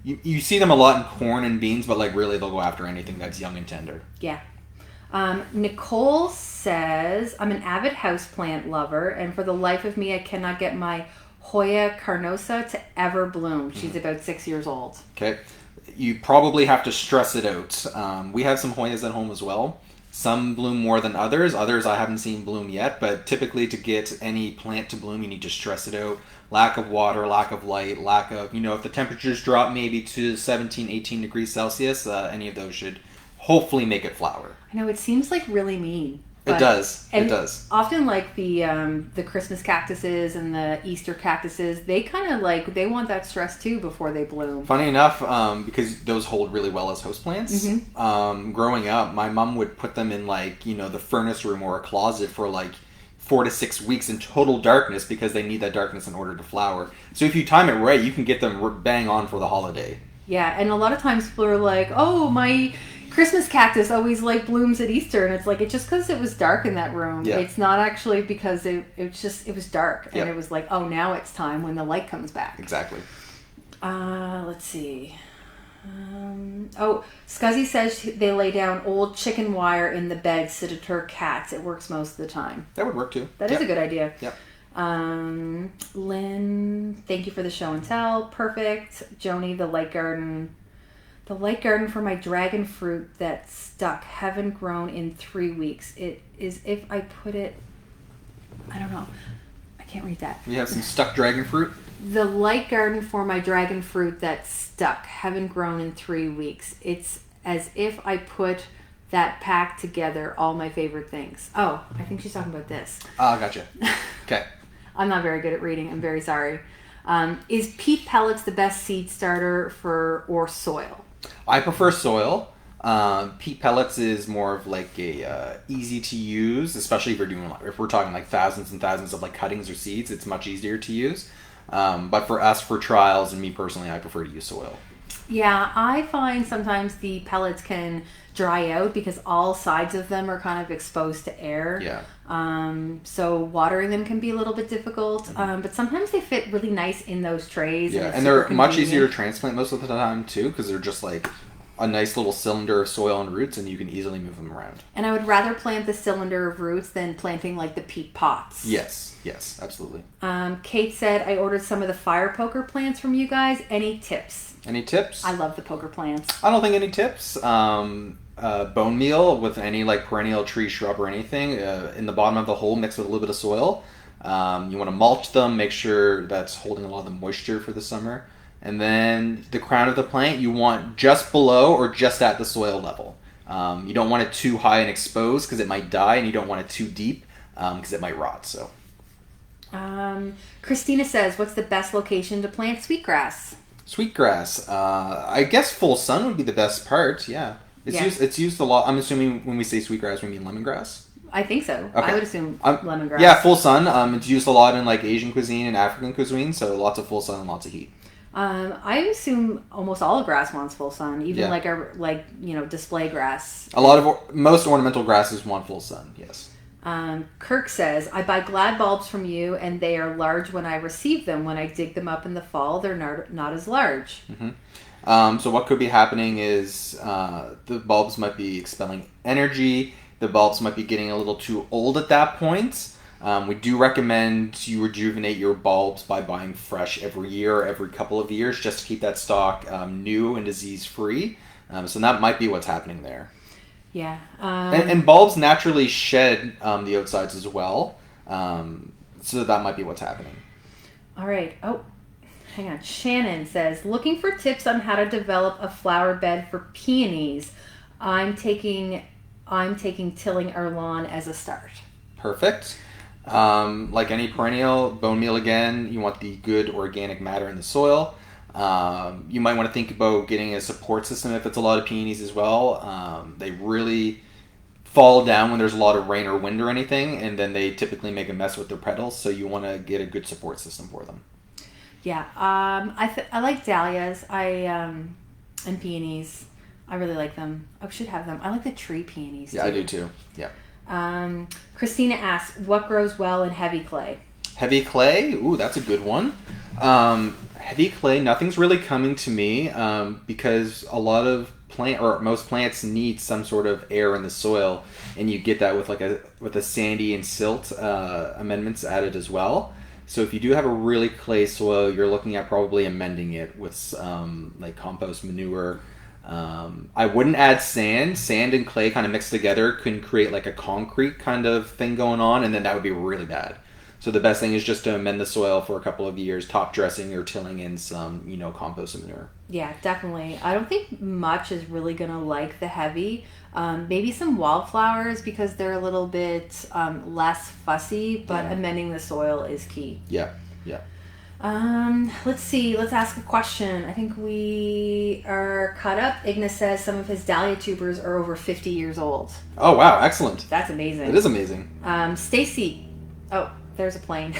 you see them a lot in corn and beans, but like really they'll go after anything that's young and tender. Yeah. Nicole says, I'm an avid houseplant lover, and for the life of me, I cannot get my Hoya carnosa to ever bloom. She's about 6 years old. Okay. You probably have to stress it out. We have some Hoyas at home as well. Some bloom more than others. Others I haven't seen bloom yet, but typically to get any plant to bloom, you need to stress it out. Lack of water, lack of light, lack of, if the temperatures drop maybe to 17, 18 degrees Celsius, any of those should hopefully make it flower. I know, it seems like really mean. It does. It does. Often like the Christmas cactuses and the Easter cactuses, they kind of like, they want that stress too before they bloom. Funny enough, because those hold really well as houseplants, growing up, my mom would put them in like, the furnace room or a closet for like 4 to 6 weeks in total darkness because they need that darkness in order to flower. So if you time it right, you can get them bang on for the holiday. Yeah, and a lot of times people are like, oh, my Christmas cactus always like blooms at Easter, and it's like, it's just because it was dark in that room. Yeah. It's not actually because it was dark, and it was like, oh, now it's time when the light comes back. Exactly. Let's see. Scuzzy says they lay down old chicken wire in the bed to deter cats. It works most of the time. That would work too. That is a good idea. Yep. Lynn, thank you for the show and tell. Perfect. Joni, the light garden for my dragon fruit that stuck. Haven't grown in 3 weeks. It is if I put it, I don't know. I can't read that. You have some stuck dragon fruit? The light garden for my dragon fruit that stuck. Haven't grown in 3 weeks. It's as if I put that pack together, all my favorite things. Oh, I think she's talking about this. Gotcha. Okay. I'm not very good at reading. I'm very sorry. Is peat pellets the best seed starter or soil? I prefer soil. Peat pellets is more of like a easy to use, especially if we're talking like thousands and thousands of like cuttings or seeds. It's much easier to use. But for us, for trials, and me personally, I prefer to use soil. Yeah, I find sometimes the pellets can dry out because all sides of them are kind of exposed to air. Yeah. So watering them can be a little bit difficult, but sometimes they fit really nice in those trays. Yeah, and they're much easier to transplant most of the time too, because they're just like a nice little cylinder of soil and roots, and you can easily move them around. And I would rather plant the cylinder of roots than planting like the peat pots. Yes, absolutely. Kate said, I ordered some of the fire poker plants from you guys. Any tips? Any tips? I love the poker plants. I don't think any tips. bone meal with any like perennial tree, shrub, or anything in the bottom of the hole, mixed with a little bit of soil. You want to mulch them, make sure that's holding a lot of the moisture for the summer. And then the crown of the plant you want just below or just at the soil level. You don't want it too high and exposed because it might die, and you don't want it too deep because it might rot. So, Christina says, what's the best location to plant sweetgrass? Sweetgrass. I guess full sun would be the best part. Yeah. It's used a lot. I'm assuming when we say sweetgrass, we mean lemongrass. I think so. Okay. I would assume lemongrass. Yeah, full sun. It's used a lot in like Asian cuisine and African cuisine, so lots of full sun and lots of heat. I assume almost all grass wants full sun, even display grass. Most ornamental grasses want full sun. Yes. Kirk says, I buy glad bulbs from you, and they are large when I receive them. When I dig them up in the fall, they're not as large. Mm-hmm. So what could be happening is the bulbs might be expelling energy. The bulbs might be getting a little too old at that point. We do recommend you rejuvenate your bulbs by buying fresh every year, every couple of years, just to keep that stock new and disease-free. So that might be what's happening there. Yeah. And bulbs naturally shed the outsides as well. So that might be what's happening. All right. Oh, hang on. Shannon says, looking for tips on how to develop a flower bed for peonies. I'm taking tilling our lawn as a start. Perfect. Like any perennial, bone meal again, you want the good organic matter in the soil. You might want to think about getting a support system if it's a lot of peonies as well. They really fall down when there's a lot of rain or wind or anything, and then they typically make a mess with their petals, so you want to get a good support system for them. Yeah, I like dahlias and peonies. I really like them. I should have them. I like the tree peonies too. Yeah, I do too. Yeah. Christina asks, what grows well in heavy clay? Heavy clay? Ooh, that's a good one. Heavy clay, nothing's really coming to me because a lot of most plants need some sort of air in the soil, and you get that with a sandy and silt amendments added as well. So if you do have a really clay soil, you're looking at probably amending it with like compost, manure. I wouldn't add sand. Sand and clay kind of mixed together can create like a concrete kind of thing going on, and then that would be really bad. So the best thing is just to amend the soil for a couple of years, top dressing or tilling in some, compost and manure. Yeah, definitely. I don't think much is really going to like the heavy. Maybe some wildflowers because they're a little bit less fussy, but amending the soil is key. Yeah. Let's see. Let's ask a question. I think we are caught up. Ignis says some of his dahlia tubers are over 50 years old. Oh, wow. Excellent. That's amazing. It is amazing. Stacy. Oh, there's a plane.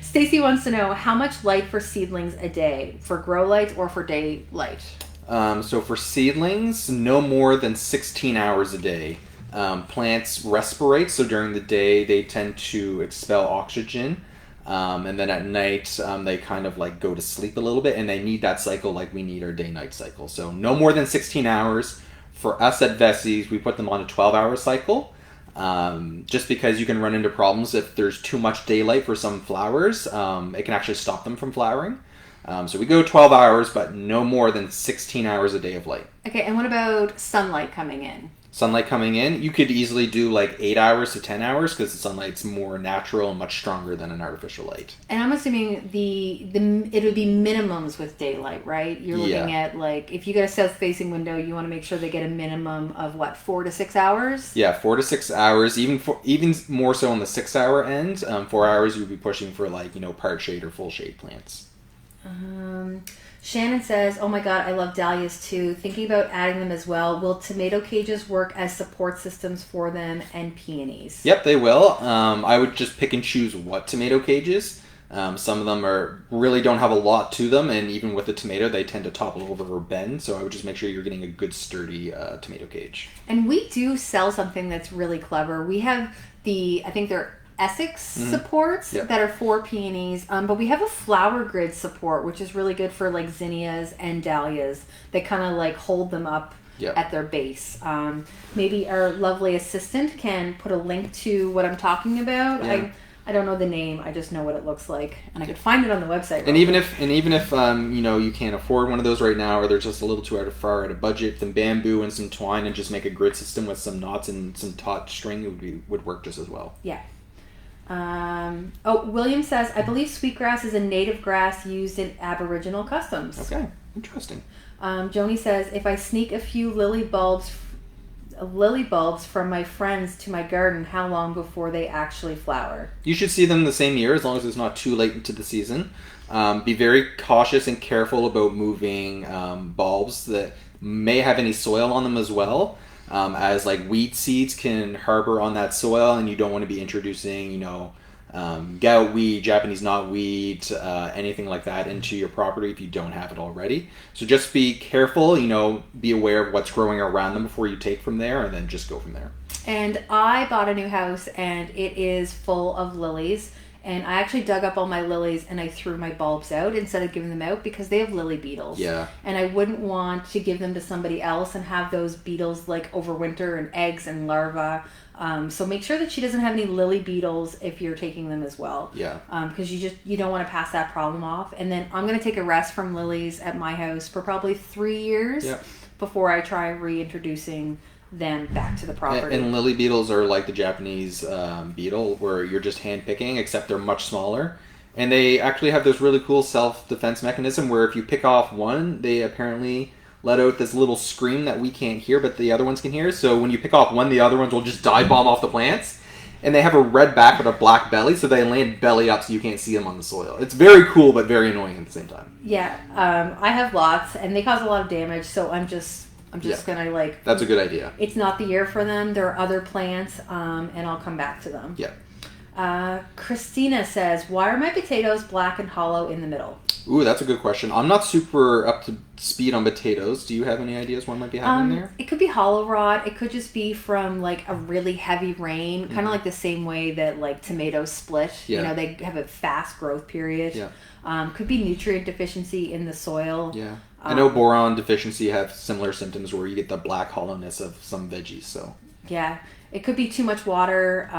Stacy wants to know how much light for seedlings a day, for grow light or for day light? So for seedlings, no more than 16 hours a day. Plants respirate, so during the day they tend to expel oxygen. And then at night, they kind of like go to sleep a little bit, and they need that cycle like we need our day-night cycle. So no more than 16 hours. For us at Vessies, we put them on a 12-hour cycle, just because you can run into problems if there's too much daylight for some flowers. It can actually stop them from flowering. So we go 12 hours, but no more than 16 hours a day of light. Okay, and what about sunlight coming in? Sunlight coming in, you could easily do like 8 hours to 10 hours because the sunlight's more natural and much stronger than an artificial light. And I'm assuming it would be minimums with daylight, right? You're looking at like, if you get a south-facing window, you want to make sure they get a minimum of what, 4 to 6 hours? Yeah, 4 to 6 hours. Even more so on the 6 hour end. 4 hours you would be pushing for like part shade or full shade plants. Shannon says, oh my god, I love dahlias too. Thinking about adding them as well. Will tomato cages work as support systems for them and peonies? Yep, they will. I would just pick and choose what tomato cages. Some of them really don't have a lot to them, and even with the tomato, they tend to topple over or bend. So I would just make sure you're getting a good sturdy tomato cage. And we do sell something that's really clever. We have I think they're Essex supports that are for peonies, but we have a flower grid support, which is really good for like zinnias and dahlias that kind of like hold them up at their base. Maybe our lovely assistant can put a link to what I'm talking about. Yeah. I don't know the name. I just know what it looks like, and I could find it on the website. And even if you can't afford one of those right now, or they're just a little too far out of budget, then bamboo and some twine and just make a grid system with some knots and some taut string would work just as well. Yeah. William says, I believe sweetgrass is a native grass used in Aboriginal customs. Okay, interesting. Joni says, if I sneak a few lily bulbs from my friends to my garden, how long before they actually flower? You should see them the same year, as long as it's not too late into the season. Be very cautious and careful about moving bulbs that may have any soil on them as well, as like weed seeds can harbor on that soil, and you don't want to be introducing, gout weed, Japanese knotweed, anything like that into your property if you don't have it already. So just be careful, be aware of what's growing around them before you take from there, and then just go from there. And I bought a new house, and it is full of lilies. And I actually dug up all my lilies and I threw my bulbs out instead of giving them out because they have lily beetles. Yeah. And I wouldn't want to give them to somebody else and have those beetles like overwinter and eggs and larvae. So make sure that she doesn't have any lily beetles if you're taking them as well. Yeah. Because you don't want to pass that problem off. And then I'm going to take a rest from lilies at my house for probably 3 years before I try reintroducing them back to the property. And lily beetles are like the Japanese beetle, where you're just hand picking, except they're much smaller. And they actually have this really cool self-defense mechanism where if you pick off one, they apparently let out this little scream that we can't hear, but the other ones can hear. So when you pick off one, the other ones will just dive bomb off the plants. And they have a red back with a black belly, so they land belly up so you can't see them on the soil. It's very cool, but very annoying at the same time. Yeah, I have lots, and they cause a lot of damage, so I'm just gonna That's a good idea. It's not the year for them. There are other plants, and I'll come back to them. Yeah. Christina says, why are my potatoes black and hollow in the middle? Ooh, that's a good question. I'm not super up to speed on potatoes. Do you have any ideas what might be happening there? It could be hollow rot. It could just be from like a really heavy rain, kind of like the same way that like tomatoes split. Yeah. They have a fast growth period. Yeah. Could be nutrient deficiency in the soil. Yeah. I know boron deficiency have similar symptoms where you get the black hollowness of some veggies. So yeah, it could be too much water.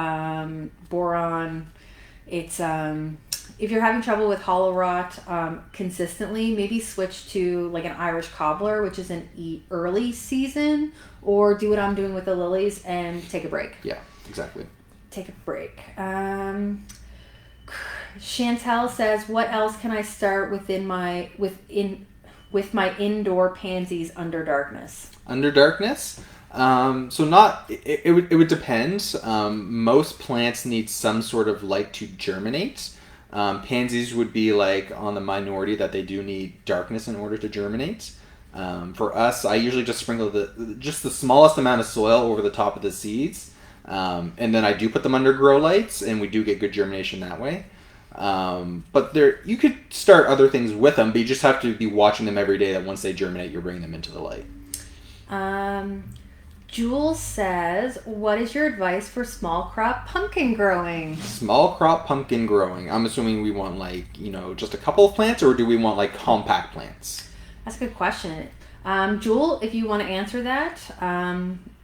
Boron. It's if you're having trouble with hollow rot consistently, maybe switch to like an Irish cobbler, which is an early season, or do what I'm doing with the lilies and take a break. Yeah, exactly. Take a break. Chantel says, what else can I start with my indoor pansies under darkness? Under darkness? So not it would depend. Most plants need some sort of light to germinate. Pansies would be like on the minority that they do need darkness in order to germinate. For us, I usually just sprinkle the smallest amount of soil over the top of the seeds, and then I do put them under grow lights, and we do get good germination that way. But you could start other things with them, but you just have to be watching them every day. That once they germinate, you're bringing them into the light. Jules says, what is your advice for small crop pumpkin growing? Small crop pumpkin growing. I'm assuming we want just a couple of plants, or do we want like compact plants? That's a good question. Jewel, if you want to answer that,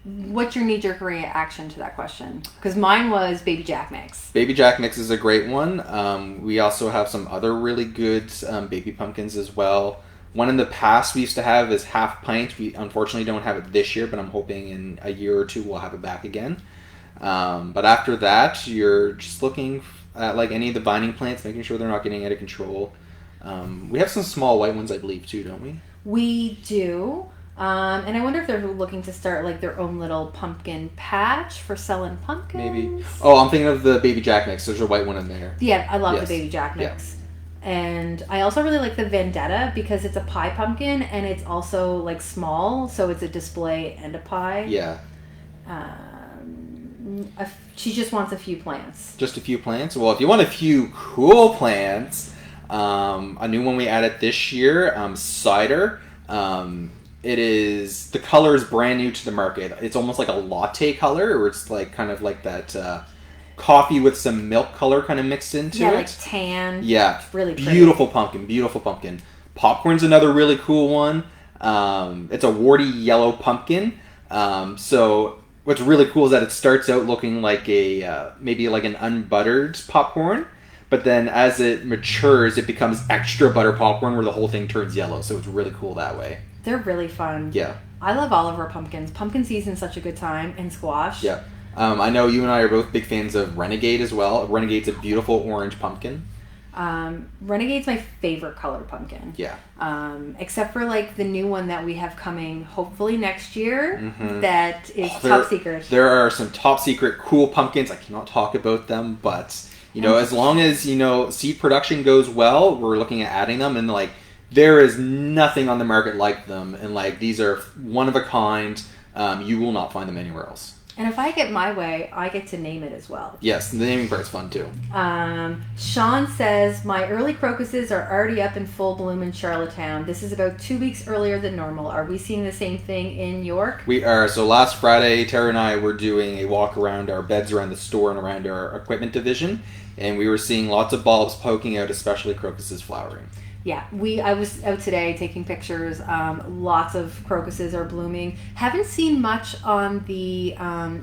what's your knee-jerk reaction to that question? Because mine was baby jack mix. Baby jack mix is a great one. We also have some other really good baby pumpkins as well. One in the past we used to have is half pint. We unfortunately don't have it this year, but I'm hoping in a year or two we'll have it back again. But after that, you're just looking at like any of the vining plants, making sure they're not getting out of control. We have some small white ones, I believe, too, don't we? We do. And I wonder if they're looking to start like their own little pumpkin patch for selling pumpkins. Maybe. Oh, I'm thinking of the baby jack mix. There's a white one in there. Yeah, I love the baby jack mix. Yeah. And I also really like the Vendetta because it's a pie pumpkin and it's also like small, so it's a display and a pie. Yeah. She just wants a few plants. Just a few plants? Well, if you want a few cool plants, a new one we added this year, cider. The color is brand new to the market. It's almost like a latte color, or it's like kind of like that coffee with some milk color kind of mixed into it. Yeah, like tan. Yeah. It's really pretty. Beautiful pumpkin. Popcorn's another really cool one. It's a warty yellow pumpkin. So what's really cool is that it starts out looking like a maybe like an unbuttered popcorn, but then as it matures, it becomes extra butter popcorn where the whole thing turns yellow. So it's really cool that way. They're really fun. Yeah. I love all of our pumpkins. Pumpkin season's such a good time, and squash. Yeah. I know you and I are both big fans of Renegade as well. Renegade's a beautiful orange pumpkin. Renegade's my favorite colored pumpkin. Yeah. Except for like the new one that we have coming hopefully next year. Mm-hmm. That is top secret. There are some top secret cool pumpkins. I cannot talk about them, but as long as seed production goes well, we're looking at adding them, and like there is nothing on the market like them, and like these are one of a kind. You will not find them anywhere else. And if I get my way, I get to name it as well. Yes, the naming part's fun too. Sean says, my early crocuses are already up in full bloom in Charlottetown. This is about 2 weeks earlier than normal. Are we seeing the same thing in York? We are. So last Friday, Tara and I were doing a walk around our beds around the store and around our equipment division, and we were seeing lots of bulbs poking out, especially crocuses flowering. Yeah, I was out today taking pictures. Lots of crocuses are blooming. Haven't seen much on the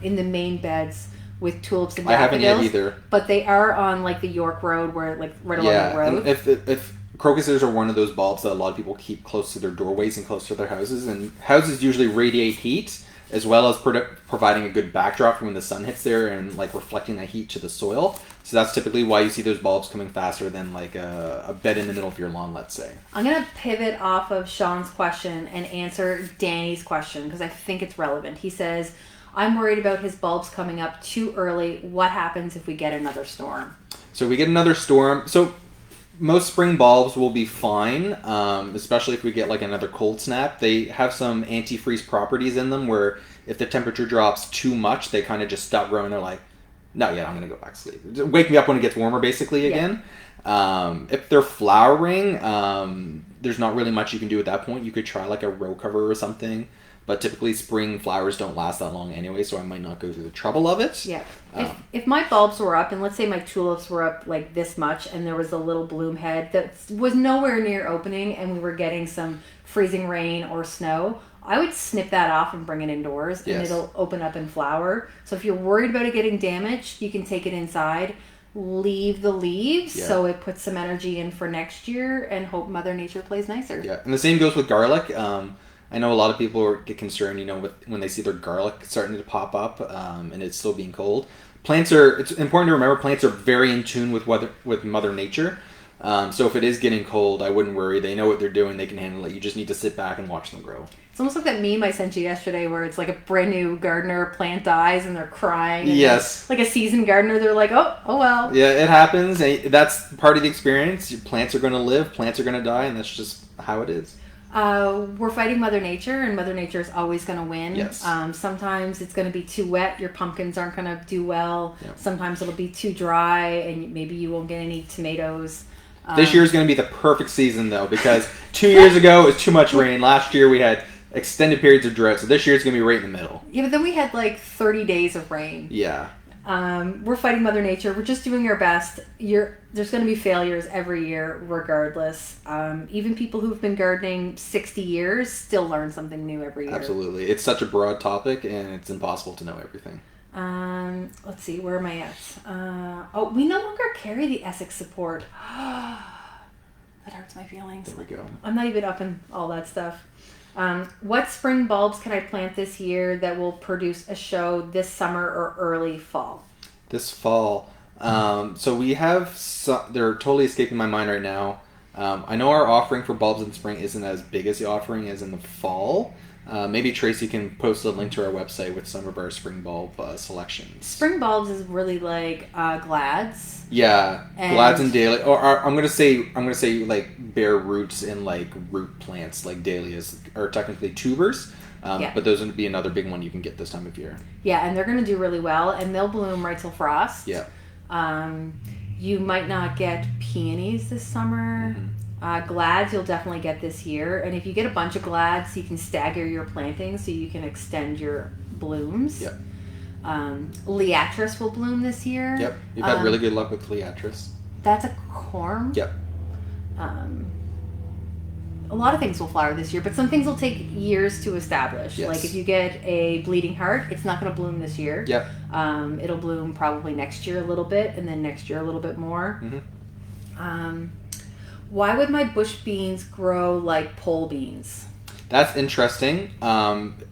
in the main beds with tulips and daffodils. I haven't yet either. But they are on like the York Road, where like right along the road. And if crocuses are one of those bulbs that a lot of people keep close to their doorways and close to their houses, and houses usually radiate heat as well as providing a good backdrop when the sun hits there and like reflecting that heat to the soil. So that's typically why you see those bulbs coming faster than like a bed in the middle of your lawn, let's say. I'm going to pivot off of Sean's question and answer Danny's question because I think it's relevant. He says, I'm worried about his bulbs coming up too early. What happens if we get another storm? So we get another storm. So most spring bulbs will be fine, especially if we get like another cold snap. They have some antifreeze properties in them where if the temperature drops too much, they kind of just stop growing. They're like, no, yeah, I'm going to go back to sleep. Wake me up when it gets warmer, basically, again. Yeah. If they're flowering, there's not really much you can do at that point. You could try like a row cover or something. But typically spring flowers don't last that long anyway, so I might not go through the trouble of it. Yeah. If my bulbs were up, and let's say my tulips were up like this much, and there was a little bloom head that was nowhere near opening, and we were getting some freezing rain or snow, I would snip that off and bring it indoors, and it'll open up and flower. So if you're worried about it getting damaged, you can take it inside, leave the leaves, so it puts some energy in for next year, and hope Mother Nature plays nicer. Yeah, and the same goes with garlic. I know a lot of people get concerned, when they see their garlic starting to pop up, and it's still being cold. It's important to remember plants are very in tune with Mother Nature. So if it is getting cold, I wouldn't worry. They know what they're doing. They can handle it. You just need to sit back and watch them grow. It's almost like that meme I sent you yesterday where it's like a brand new gardener plant dies and they're crying. And yes. Like a seasoned gardener, they're like, oh well. Yeah, it happens. That's part of the experience. Plants are going to live. Plants are going to die. And that's just how it is. We're fighting Mother Nature, and Mother Nature is always going to win. Yes. Sometimes it's going to be too wet. Your pumpkins aren't going to do well. Yep. Sometimes it'll be too dry, and maybe you won't get any tomatoes. This year is going to be the perfect season, though, because 2 years ago it was too much rain. Last year we had extended periods of drought, so this year it's going to be right in the middle. Yeah, but then we had like 30 days of rain. Yeah. We're fighting Mother Nature. We're just doing our best. There's going to be failures every year, regardless. Even people who've been gardening 60 years still learn something new every year. Absolutely. It's such a broad topic, and it's impossible to know everything. Let's see. Where am I at? We no longer carry the Essex support. That hurts my feelings. There we go. I'm not even up in all that stuff. What spring bulbs can I plant this year that will produce a show this summer or early fall? This fall. So we have they're totally escaping my mind right now. I know our offering for bulbs in the spring isn't as big as the offering as in the fall. Maybe Tracy can post a link to our website with some of our spring bulb selections. Spring bulbs is really like Glads. Yeah, Glads and dahlias. Or I'm gonna say like bare roots and like root plants like dahlias are technically tubers. But those would be another big one you can get this time of year. Yeah, and they're gonna do really well, and they'll bloom right till frost. Yeah. You might not get peonies this summer. Mm-hmm. Glads you'll definitely get this year, and if you get a bunch of Glads, you can stagger your plantings so you can extend your blooms. Yep. Liatris will bloom this year. Yep, you've had really good luck with Liatris. That's a corm. Yep. a lot of things will flower this year, but some things will take years to establish. Yes. Like if you get a bleeding heart, it's not going to bloom this year. Yep. It'll bloom probably next year a little bit, and then next year a little bit more. Mm-hmm. Why would my bush beans grow like pole beans? That's interesting.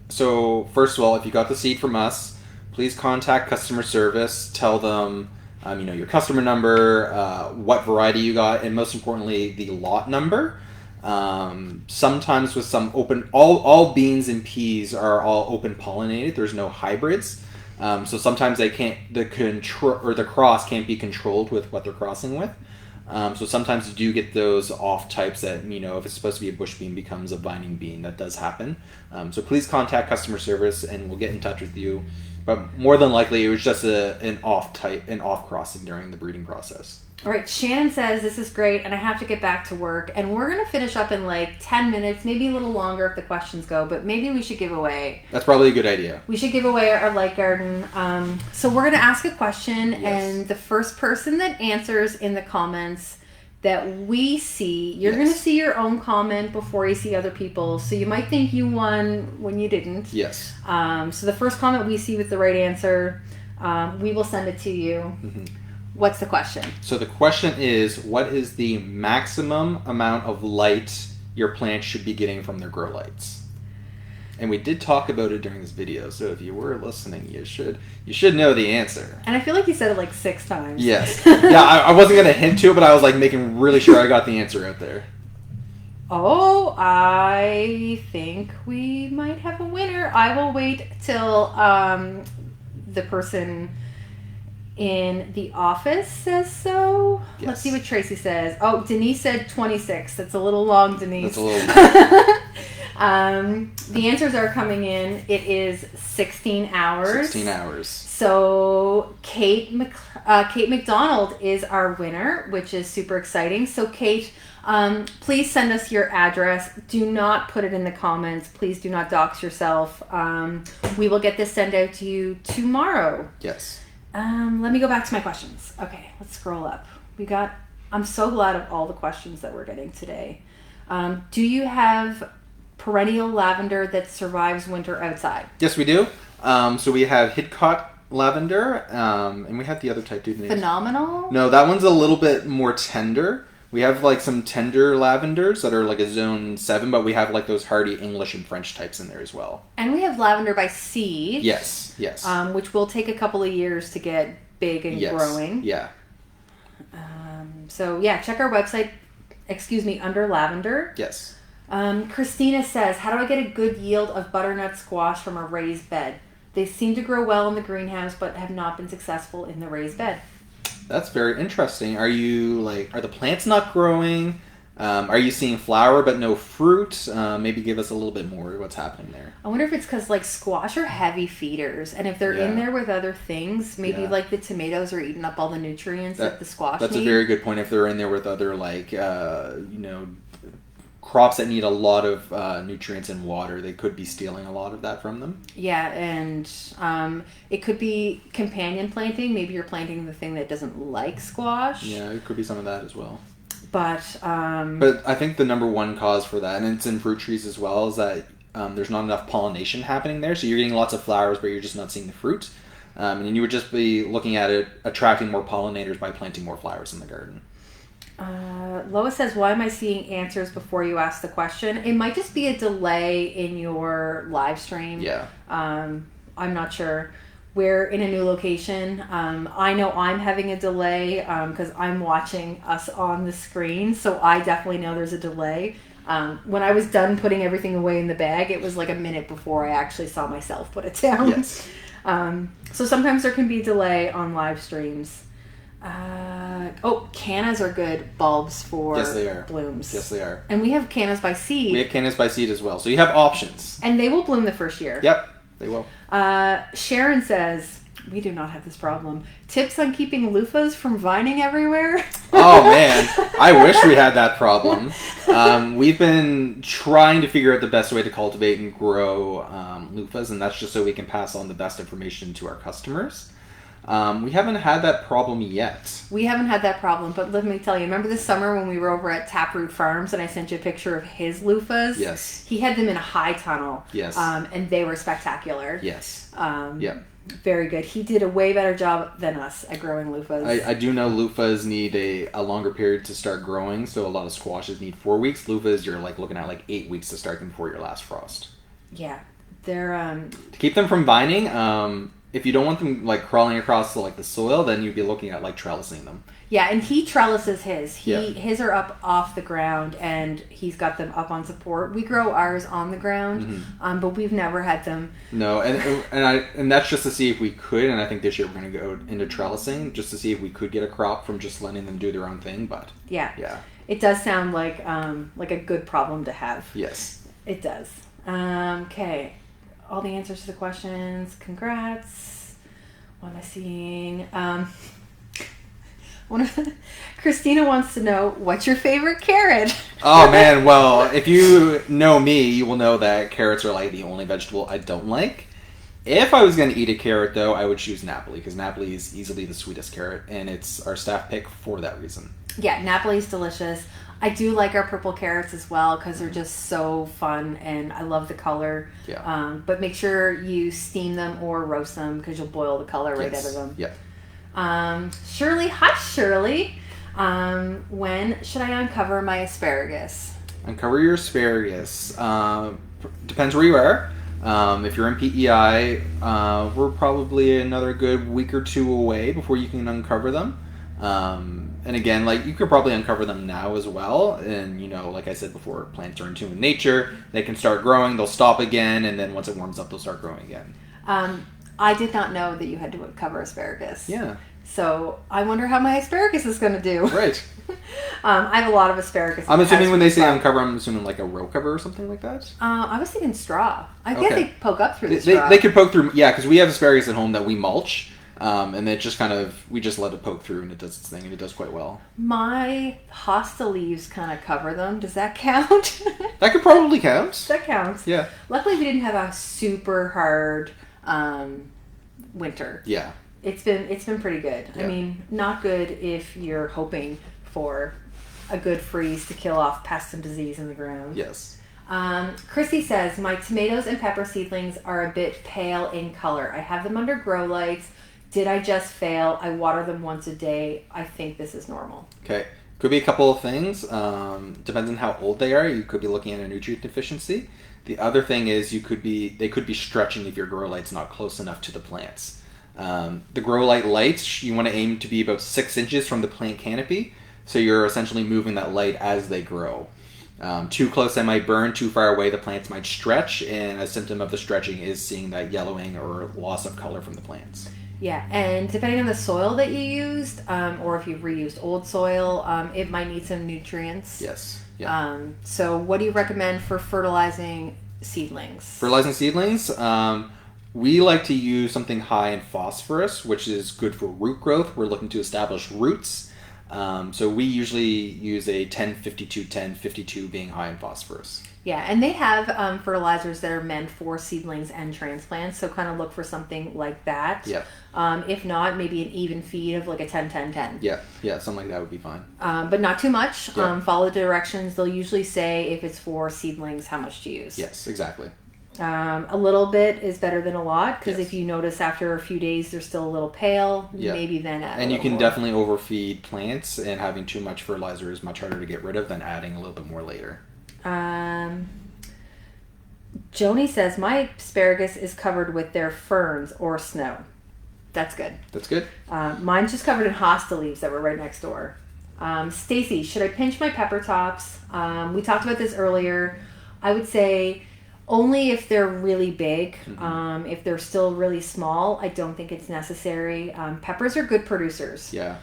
So first of all, if you got the seed from us, please contact customer service. Tell them, your customer number, what variety you got, and most importantly, the lot number. Sometimes with some all beans and peas are all open pollinated. There's no hybrids. So sometimes the cross can't be controlled with what they're crossing with. So sometimes you do get those off types that, if it's supposed to be a bush bean becomes a vining bean. That does happen. So please contact customer service and we'll get in touch with you. But more than likely, it was just an off crossing during the breeding process. All right, Shannon says, this is great, and I have to get back to work. And we're going to finish up in like 10 minutes, maybe a little longer if the questions go, but maybe we should give away. That's probably a good idea. We should give away our light garden. So we're going to ask a question, and the first person that answers in the comments that we see, you're going to see your own comment before you see other people's. So you might think you won when you didn't. Yes. So the first comment we see with the right answer, we will send it to you. Mm-hmm. What's the question? So the question is, what is the maximum amount of light your plants should be getting from their grow lights? And we did talk about it during this video, so if you were listening, you should know the answer. And I feel like you said it like 6 times. Yes. Yeah, I wasn't going to hint to it, but I was like making really sure I got the answer out there. Oh, I think we might have a winner. I will wait till the person in the office says so. Yes. Let's see what Tracy says. Oh, Denise said 26. That's a little long, Denise. That's a little the answers are coming in. It is 16 hours. 16 hours. So Kate McDonald is our winner, which is super exciting. So Kate, please send us your address. Do not put it in the comments. Please do not dox yourself. We will get this sent out to you tomorrow. Yes. Let me go back to my questions. Okay, let's scroll up. I'm so glad of all the questions that we're getting today. Do you have perennial lavender that survives winter outside? Yes, we do. So we have Hidcote lavender, and we have the other type, dude. Phenomenal? No, that one's a little bit more tender. We have like some tender lavenders that are like a zone 7, but we have like those hardy English and French types in there as well. And we have lavender by seed. Yes. Which will take a couple of years to get big and growing. Yeah. So yeah, check our website, under lavender. Yes. Christina says, how do I get a good yield of butternut squash from a raised bed? They seem to grow well in the greenhouse, but have not been successful in the raised bed. That's very interesting. Are the plants not growing? Are you seeing flower but no fruit? Maybe give us a little bit more what's happening there. I wonder if it's because squash are heavy feeders, and if they're in there with other things, maybe the tomatoes are eating up all the nutrients that the squash That's need. A very good point. If they're in there with other crops that need a lot of nutrients and water, they could be stealing a lot of that from them. Yeah, and it could be companion planting. Maybe you're planting the thing that doesn't like squash. Yeah, it could be some of that as well. But I think the number one cause for that, and it's in fruit trees as well, is that there's not enough pollination happening there. So you're getting lots of flowers, but you're just not seeing the fruit. And you would just be looking at it, attracting more pollinators by planting more flowers in the garden. Lois says, why am I seeing answers before you ask the question? It might just be a delay in your live stream. Yeah. I'm not sure. We're in a new location. I know I'm having a delay because I'm watching us on the screen, so I definitely know there's a delay. When I was done putting everything away in the bag, it was like a minute before I actually saw myself put it down. Yes. So sometimes there can be a delay on live streams. Cannas are good bulbs for blooms. Yes, they are. And we have cannas by seed. We have cannas by seed as well. So you have options. And they will bloom the first year. Yep, they will. Sharon says, we do not have this problem. Tips on keeping loofahs from vining everywhere? Oh, man. I wish we had that problem. We've been trying to figure out the best way to cultivate and grow loofahs, and that's just so we can pass on the best information to our customers. We haven't had that problem yet. We haven't had that problem, but let me tell you, remember this summer when we were over at Taproot Farms and I sent you a picture of his loofahs? Yes. He had them in a high tunnel. Yes. And they were spectacular. Yes. Yep. Very good. He did a way better job than us at growing loofahs. I do know loofahs need a longer period to start growing, so a lot of squashes need 4 weeks. Loofahs, you're looking at 8 weeks to start them before your last frost. Yeah. They're... To keep them from vining, if you don't want them crawling across the soil, then you'd be looking at trellising them. Yeah, and he trellises his. His are up off the ground, and he's got them up on support. We grow ours on the ground, but we've never had them. No, and that's just to see if we could. And I think this year we're going to go into trellising just to see if we could get a crop from just letting them do their own thing. But yeah, it does sound like a good problem to have. Yes, it does. Okay, all the answers to the questions. Congrats. What am I seeing? Christina wants to know, what's your favorite carrot? Oh man, well, if you know me, you will know that carrots are the only vegetable I don't like. If I was going to eat a carrot, though, I would choose Napoli, because Napoli is easily the sweetest carrot, and it's our staff pick for that reason. Yeah, Napoli's delicious. I do like our purple carrots as well, because they're just so fun, and I love the color. Yeah. But make sure you steam them or roast them, because you'll boil the color right out of them. Yeah. Shirley, hi Shirley. When should I uncover my asparagus? Uncover your asparagus. Depends where you are. If you're in PEI, we're probably another good week or two away before you can uncover them. And again, you could probably uncover them now as well. And, like I said before, plants are in tune with nature. They can start growing, they'll stop again, and then once it warms up, they'll start growing again. I did not know that you had to cover asparagus. Yeah. So I wonder how my asparagus is going to do. Right. I have a lot of asparagus. I'm assuming when they say uncover, I'm assuming a row cover or something like that? I was thinking straw. I guess they poke up through the straw. They could poke through, yeah, because we have asparagus at home that we mulch. And it just we just let it poke through and it does its thing and it does quite well. My hosta leaves kind of cover them. Does that count? That could probably count. That counts. Yeah. Luckily we didn't have a super hard winter. Yeah. It's been pretty good. Yeah. I mean, not good if you're hoping for a good freeze to kill off pests and disease in the ground. Yes. Chrissy says, my tomatoes and pepper seedlings are a bit pale in color. I have them under grow lights. Did I just fail? I water them once a day. I think this is normal. Okay. Could be a couple of things. Depends on how old they are. You could be looking at a nutrient deficiency. The other thing is they could be stretching if your grow light's not close enough to the plants. The grow light lights, you want to aim to be about 6 inches from the plant canopy. So you're essentially moving that light as they grow. Too close, they might burn. Too far away, the plants might stretch. And a symptom of the stretching is seeing that yellowing or loss of color from the plants. Yeah, and depending on the soil that you used, or if you've reused old soil, it might need some nutrients. Yes. Yeah. So what do you recommend for fertilizing seedlings? Fertilizing seedlings, we like to use something high in phosphorus, which is good for root growth. We're looking to establish roots. So we usually use a 10-52, 10-52 being high in phosphorus. Yeah, and they have fertilizers that are meant for seedlings and transplants, so kind of look for something like that. Yeah. If not, maybe an even feed of a 10-10-10. Yeah, something like that would be fine. But not too much. Yeah. Follow the directions. They'll usually say if it's for seedlings, how much to use. Yes, exactly. A little bit is better than a lot, because Yes. if you notice after a few days they're still a little pale, maybe then add and you can more. definitely overfeed plants, and having too much fertilizer is much harder to get rid of than adding a little bit more later. Joni says, my asparagus is covered with their ferns or snow. That's good. That's good. Mine's just covered in hosta leaves that were right next door. Stacy, should I pinch my pepper tops? We talked about this earlier. I would say only if they're really big. Mm-hmm. If they're still really small, I don't think it's necessary. Peppers are good producers. Yeah.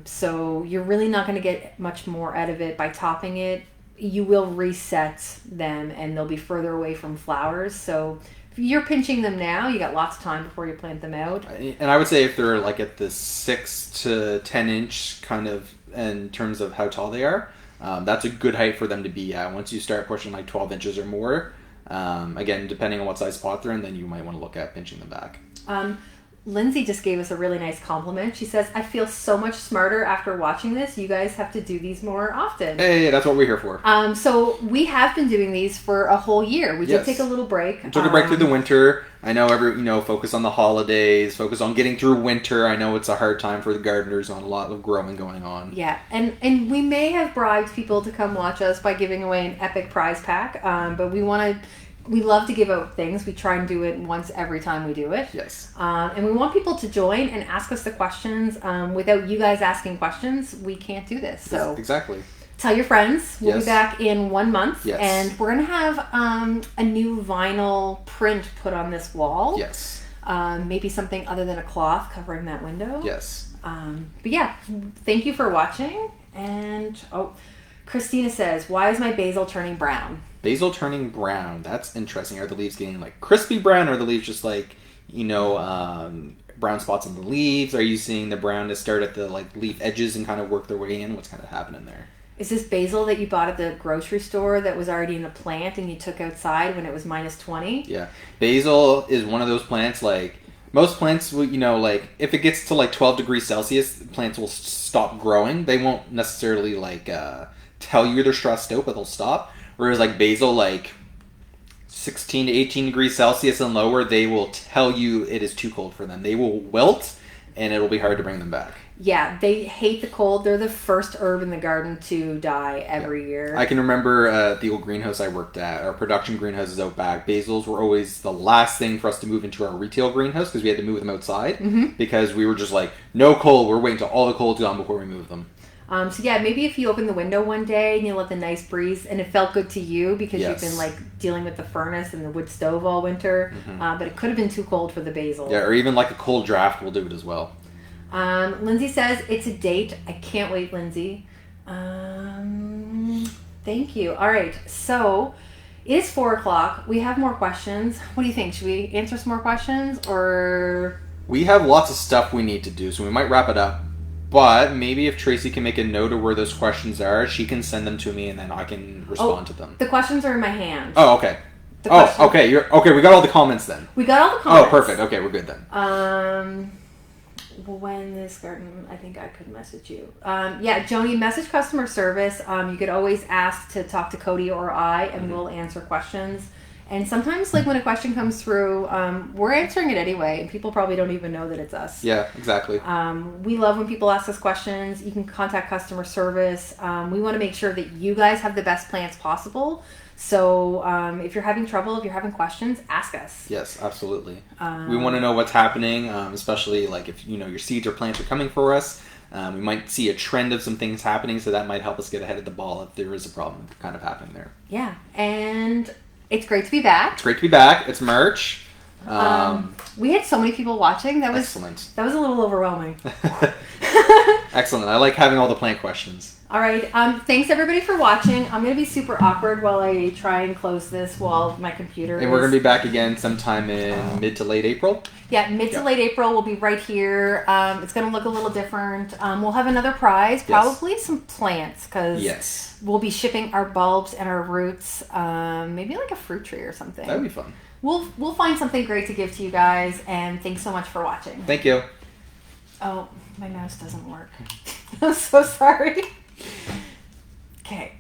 So you're really not going to get much more out of it by topping it. You will reset them and they'll be further away from flowers. So if you're pinching them now, you got lots of time before you plant them out. And I would say if they're at the 6 to 10 inch kind of in terms of how tall they are, that's a good height for them to be at. Once you start pushing 12 inches or more, again, depending on what size pot they're in, then you might want to look at pinching them back. Lindsay just gave us a really nice compliment. She says, I feel so much smarter after watching this. You guys have to do these more often. Hey, that's what we're here for. So we have been doing these for a whole year. We did take a little break. We took a break through the winter. I know focus on the holidays, focus on getting through winter. I know it's a hard time for the gardeners on a lot of growing going on. Yeah, and we may have bribed people to come watch us by giving away an epic prize pack, but we love to give out things. We try and do it once every time we do it. Yes. And we want people to join and ask us the questions. Without you guys asking questions, we can't do this. So exactly. Tell your friends. We'll be back in 1 month. Yes. And we're going to have a new vinyl print put on this wall. Yes. Maybe something other than a cloth covering that window. Yes. But yeah, thank you for watching. And, Christina says, why is my basil turning brown? Basil turning brown. That's interesting. Are the leaves getting like crispy brown, or are the leaves just like, brown spots on the leaves? Are you seeing the brown to start at the like leaf edges and kind of work their way in? What's kind of happening there? Is this basil that you bought at the grocery store that was already in a plant and you took outside when it was minus 20? Yeah. Basil is one of those plants, like most plants, like if it gets to like 12 degrees Celsius, plants will stop growing. They won't necessarily like tell you they're stressed out, but they'll stop. Whereas like basil, like 16 to 18 degrees Celsius and lower, they will tell you it is too cold for them. They will wilt, and it'll be hard to bring them back. Yeah, they hate the cold. They're the first herb in the garden to die every year. I can remember the old greenhouse I worked at, our production greenhouses out back. Basils were always the last thing for us to move into our retail greenhouse because we had to move them outside because we were just like, no cold. We're waiting till all the cold's gone before we move them. So yeah, maybe if you open the window one day and you let the nice breeze, and it felt good to you because you've been like dealing with the furnace and the wood stove all winter, but it could have been too cold for the basil. Yeah, or even like a cold draft will do it as well. Lindsay says it's a date. I can't wait, Lindsay. Thank you. All right, so it is 4:00. We have more questions. What do you think? Should we answer some more questions, or? We have lots of stuff we need to do, so we might wrap it up. But maybe if Tracy can make a note of where those questions are, she can send them to me, and then I can respond to them. The questions are in my hand. Oh, okay. Okay. We got all the comments then. We got all the comments. Oh, perfect. Okay, we're good then. When this garden, I think I could message you. Yeah, Joni, message customer service. You could always ask to talk to Cody or I, and we'll answer questions. And sometimes, like when a question comes through, we're answering it anyway, and people probably don't even know that it's us. Yeah, exactly. We love when people ask us questions. You can contact customer service. We want to make sure that you guys have the best plants possible. So if you're having trouble, if you're having questions, ask us. Yes, absolutely. We want to know what's happening, especially like if your seeds or plants are coming for us. We might see a trend of some things happening, so that might help us get ahead of the ball if there is a problem kind of happening there. Yeah, and it's great to be back. It's great to be back. It's March. We had so many people watching. That was excellent. That was a little overwhelming. Excellent. I like having all the plant questions. All right. Thanks everybody for watching. I'm going to be super awkward while I try and close this while my computer And we're going to be back again sometime in mid to late April. Yeah, mid to late April. We'll be right here. It's going to look a little different. We'll have another prize, probably some plants, because we'll be shipping our bulbs and our roots. Maybe like a fruit tree or something. That would be fun. We'll find something great to give to you guys, and thanks so much for watching. Thank you. Oh, my mouse doesn't work. I'm so sorry. Okay.